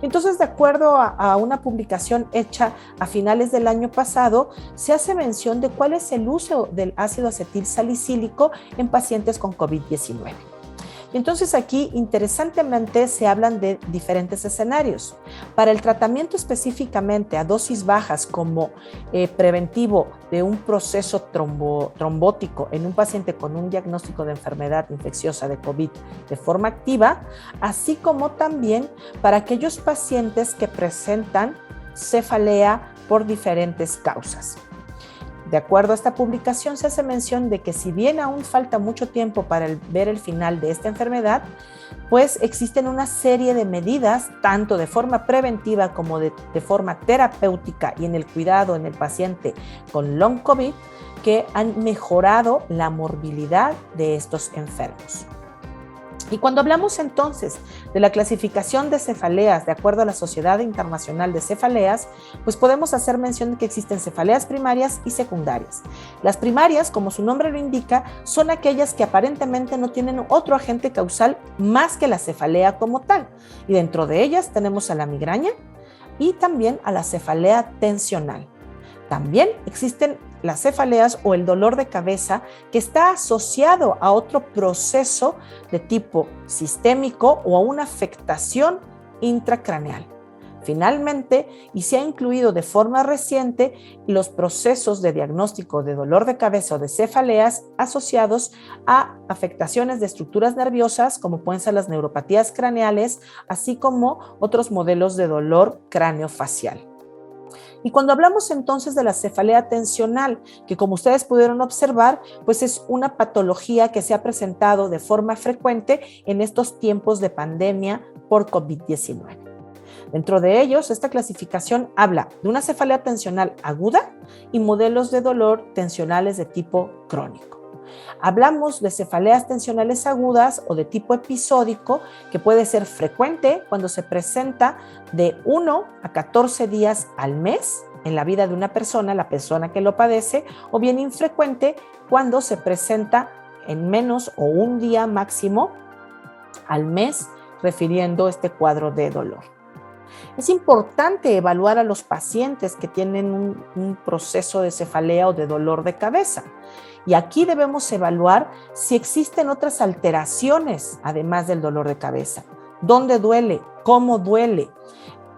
Entonces, de acuerdo a una publicación hecha a finales del año pasado, se hace mención de cuál es el uso del ácido acetil salicílico en pacientes con COVID-19. Entonces aquí, interesantemente, se hablan de diferentes escenarios. Para el tratamiento específicamente a dosis bajas como preventivo de un proceso trombótico en un paciente con un diagnóstico de enfermedad infecciosa de COVID de forma activa, así como también para aquellos pacientes que presentan cefalea por diferentes causas. De acuerdo a esta publicación, se hace mención de que si bien aún falta mucho tiempo para ver el final de esta enfermedad, pues existen una serie de medidas, tanto de forma preventiva como de forma terapéutica y en el cuidado en el paciente con long COVID, que han mejorado la morbilidad de estos enfermos. Y cuando hablamos entonces de la clasificación de cefaleas de acuerdo a la Sociedad Internacional de Cefaleas, pues podemos hacer mención de que existen cefaleas primarias y secundarias. Las primarias, como su nombre lo indica, son aquellas que aparentemente no tienen otro agente causal más que la cefalea como tal. Y dentro de ellas tenemos a la migraña y también a la cefalea tensional. También existen las cefaleas o el dolor de cabeza que está asociado a otro proceso de tipo sistémico o a una afectación intracraneal. Finalmente, y se ha incluido de forma reciente los procesos de diagnóstico de dolor de cabeza o de cefaleas asociados a afectaciones de estructuras nerviosas, como pueden ser las neuropatías craneales, así como otros modelos de dolor craneofacial. Y cuando hablamos entonces de la cefalea tensional, que como ustedes pudieron observar, pues es una patología que se ha presentado de forma frecuente en estos tiempos de pandemia por COVID-19. Dentro de ellos, esta clasificación habla de una cefalea tensional aguda y modelos de dolor tensionales de tipo crónico. Hablamos de cefaleas tensionales agudas o de tipo episódico, que puede ser frecuente cuando se presenta de 1 a 14 días al mes en la vida de una persona, la persona que lo padece, o bien infrecuente cuando se presenta en menos o un día máximo al mes, refiriendo este cuadro de dolor. Es importante evaluar a los pacientes que tienen un proceso de cefalea o de dolor de cabeza. Y aquí debemos evaluar si existen otras alteraciones, además del dolor de cabeza. ¿Dónde duele? ¿Cómo duele?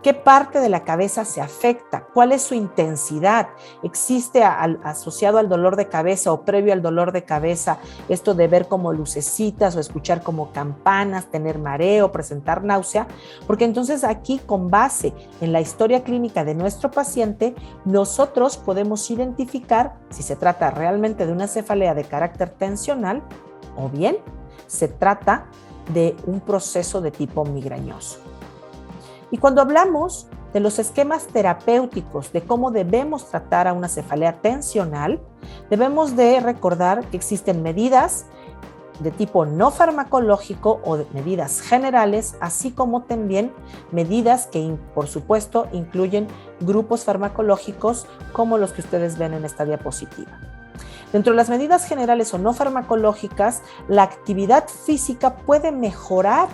¿Qué parte de la cabeza se afecta? ¿Cuál es su intensidad? ¿Existe asociado al dolor de cabeza o previo al dolor de cabeza esto de ver como lucecitas o escuchar como campanas, tener mareo, presentar náusea? Porque entonces aquí, con base en la historia clínica de nuestro paciente, nosotros podemos identificar si se trata realmente de una cefalea de carácter tensional o bien se trata de un proceso de tipo migrañoso. Y cuando hablamos de los esquemas terapéuticos, de cómo debemos tratar a una cefalea tensional, debemos de recordar que existen medidas de tipo no farmacológico o de medidas generales, así como también medidas que, por supuesto, incluyen grupos farmacológicos como los que ustedes ven en esta diapositiva. Dentro de las medidas generales o no farmacológicas, la actividad física puede mejorar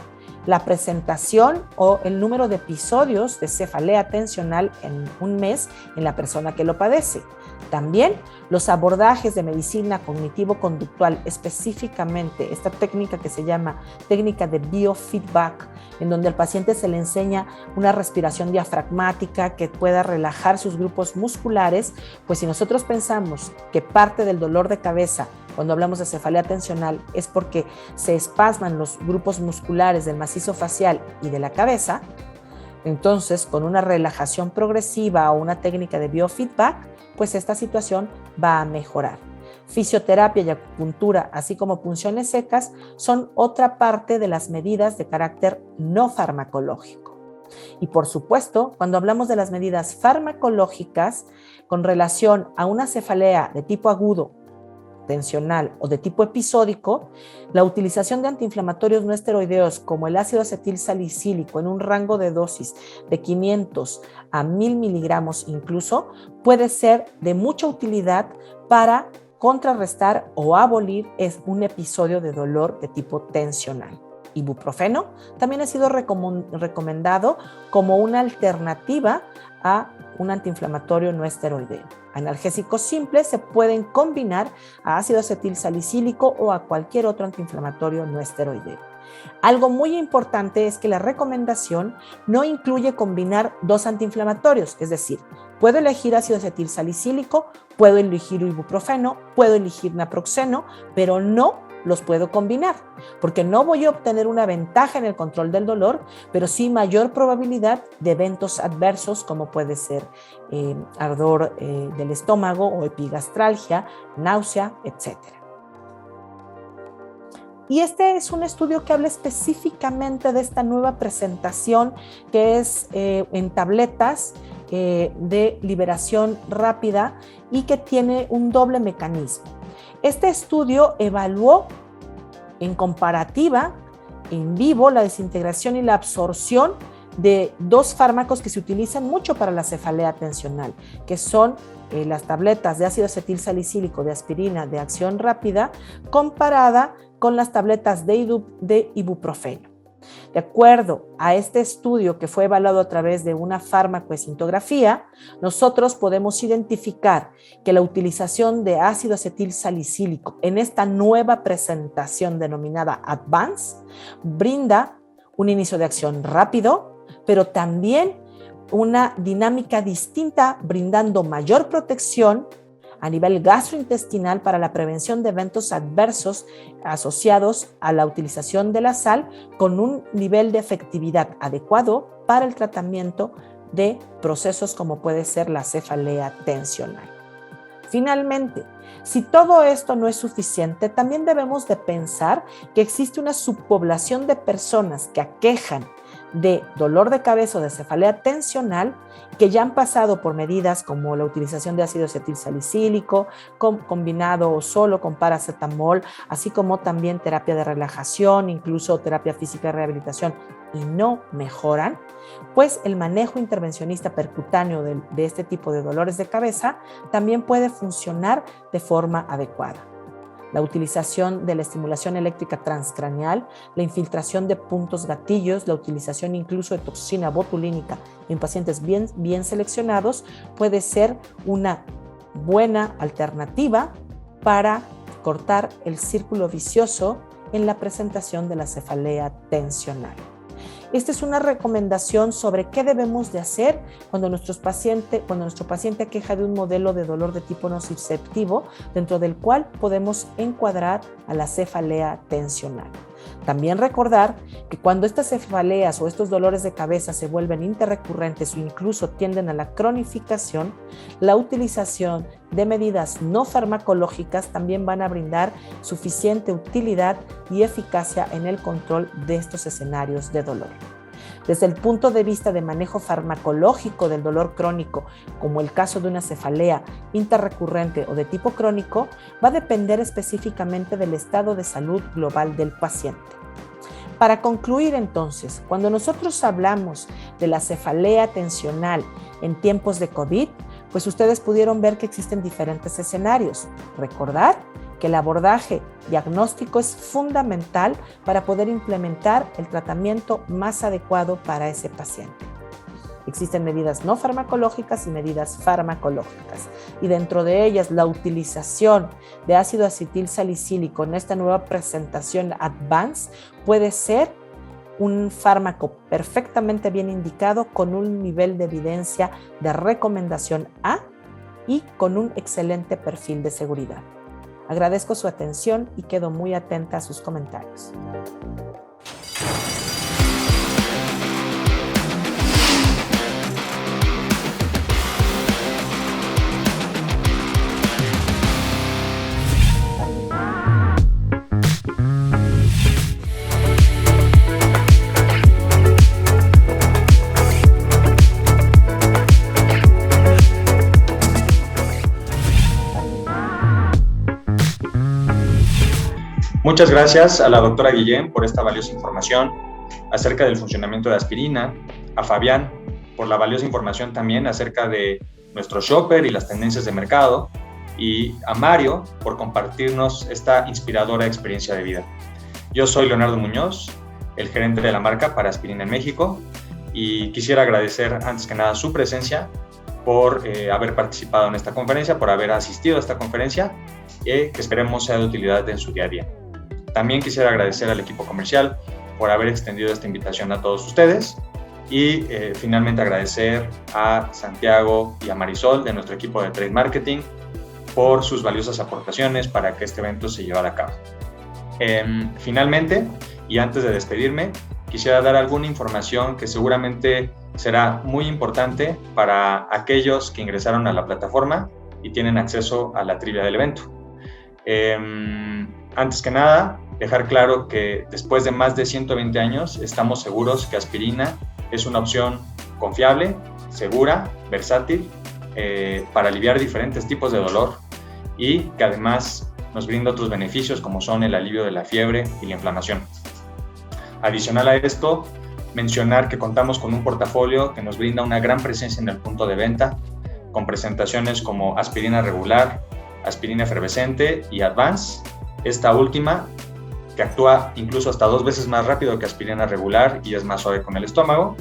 la presentación o el número de episodios de cefalea tensional en un mes en la persona que lo padece. También los abordajes de medicina cognitivo-conductual, específicamente esta técnica que se llama técnica de biofeedback, en donde al paciente se le enseña una respiración diafragmática que pueda relajar sus grupos musculares, pues si nosotros pensamos que parte del dolor de cabeza cuando hablamos de cefalea tensional es porque se espasman los grupos musculares del macizo facial y de la cabeza, entonces con una relajación progresiva o una técnica de biofeedback, pues esta situación va a mejorar. Fisioterapia y acupuntura, así como punciones secas, son otra parte de las medidas de carácter no farmacológico. Y por supuesto, cuando hablamos de las medidas farmacológicas con relación a una cefalea de tipo agudo, tensional o de tipo episódico, la utilización de antiinflamatorios no esteroideos como el ácido acetil salicílico en un rango de dosis de 500 a 1000 miligramos incluso puede ser de mucha utilidad para contrarrestar o abolir un episodio de dolor de tipo tensional. Ibuprofeno también ha sido recomendado como una alternativa a un antiinflamatorio no esteroideo. Analgésicos simples se pueden combinar a ácido acetil salicílico o a cualquier otro antiinflamatorio no esteroideo. Algo muy importante es que la recomendación no incluye combinar dos antiinflamatorios, es decir, puedo elegir ácido acetil salicílico, puedo elegir ibuprofeno, puedo elegir naproxeno, pero no los puedo combinar, porque no voy a obtener una ventaja en el control del dolor, pero sí mayor probabilidad de eventos adversos como puede ser ardor del estómago o epigastralgia, náusea, etc. Y este es un estudio que habla específicamente de esta nueva presentación que es en tabletas de liberación rápida y que tiene un doble mecanismo. Este estudio evaluó en comparativa en vivo la desintegración y la absorción de dos fármacos que se utilizan mucho para la cefalea tensional, que son las tabletas de ácido acetil salicílico de aspirina de acción rápida comparada con las tabletas de ibuprofeno. De acuerdo a este estudio que fue evaluado a través de una farmacoescintigrafía, nosotros podemos identificar que la utilización de ácido acetil salicílico en esta nueva presentación denominada Advance brinda un inicio de acción rápido, pero también una dinámica distinta, brindando mayor protección a nivel gastrointestinal para la prevención de eventos adversos asociados a la utilización de la sal, con un nivel de efectividad adecuado para el tratamiento de procesos como puede ser la cefalea tensional. Finalmente, si todo esto no es suficiente, también debemos de pensar que existe una subpoblación de personas que aquejan de dolor de cabeza o de cefalea tensional que ya han pasado por medidas como la utilización de ácido acetil salicílico combinado o solo con paracetamol, así como también terapia de relajación, incluso terapia física de rehabilitación, y no mejoran, pues el manejo intervencionista percutáneo de este tipo de dolores de cabeza también puede funcionar de forma adecuada. La utilización de la estimulación eléctrica transcraneal, la infiltración de puntos gatillos, la utilización incluso de toxina botulínica en pacientes bien seleccionados puede ser una buena alternativa para cortar el círculo vicioso en la presentación de la cefalea tensional. Esta es una recomendación sobre qué debemos de hacer cuando nuestro paciente queja de un modelo de dolor de tipo nociceptivo, dentro del cual podemos encuadrar a la cefalea tensional. También recordar que cuando estas cefaleas o estos dolores de cabeza se vuelven interrecurrentes o incluso tienden a la cronificación, la utilización de medidas no farmacológicas también van a brindar suficiente utilidad y eficacia en el control de estos escenarios de dolor. Desde el punto de vista de manejo farmacológico del dolor crónico, como el caso de una cefalea interrecurrente o de tipo crónico, va a depender específicamente del estado de salud global del paciente. Para concluir entonces, cuando nosotros hablamos de la cefalea tensional en tiempos de COVID, pues ustedes pudieron ver que existen diferentes escenarios. Recordar que el abordaje diagnóstico es fundamental para poder implementar el tratamiento más adecuado para ese paciente. Existen medidas no farmacológicas y medidas farmacológicas, y dentro de ellas la utilización de ácido acetil salicílico en esta nueva presentación Advance puede ser un fármaco perfectamente bien indicado con un nivel de evidencia de recomendación A y con un excelente perfil de seguridad. Agradezco su atención y quedo muy atenta a sus comentarios. Muchas gracias a la doctora Guillén por esta valiosa información acerca del funcionamiento de aspirina, a Fabián por la valiosa información también acerca de nuestro shopper y las tendencias de mercado, y a Mario por compartirnos esta inspiradora experiencia de vida. Yo soy Leonardo Muñoz, el gerente de la marca para Aspirina en México, y quisiera agradecer antes que nada su presencia por haber participado en esta conferencia, por haber asistido a esta conferencia, que esperemos sea de utilidad en su día a día. También quisiera agradecer al equipo comercial por haber extendido esta invitación a todos ustedes, y finalmente agradecer a Santiago y a Marisol de nuestro equipo de Trade Marketing por sus valiosas aportaciones para que este evento se llevara a cabo. Finalmente, y antes de despedirme, quisiera dar alguna información que seguramente será muy importante para aquellos que ingresaron a la plataforma y tienen acceso a la trivia del evento. Antes que nada, dejar claro que después de más de 120 años estamos seguros que aspirina es una opción confiable, segura, versátil, para aliviar diferentes tipos de dolor, y que además nos brinda otros beneficios como son el alivio de la fiebre y la inflamación. Adicional a esto, mencionar que contamos con un portafolio que nos brinda una gran presencia en el punto de venta, con presentaciones como aspirina regular, aspirina efervescente y Advance, esta última que actúa incluso hasta 2 veces más rápido que aspirina regular y es más suave con el estómago,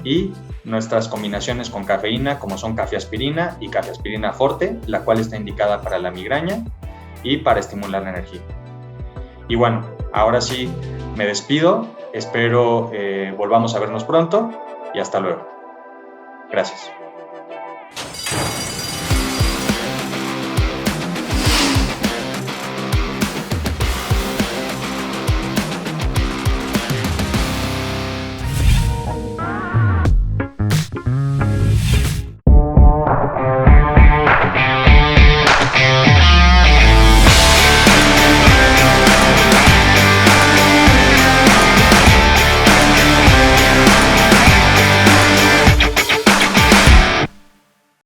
y nuestras combinaciones con cafeína como son cafeaspirina y cafeaspirina forte, la cual está indicada para la migraña y para estimular la energía. Y bueno, ahora sí me despido, espero volvamos a vernos pronto y hasta luego. Gracias.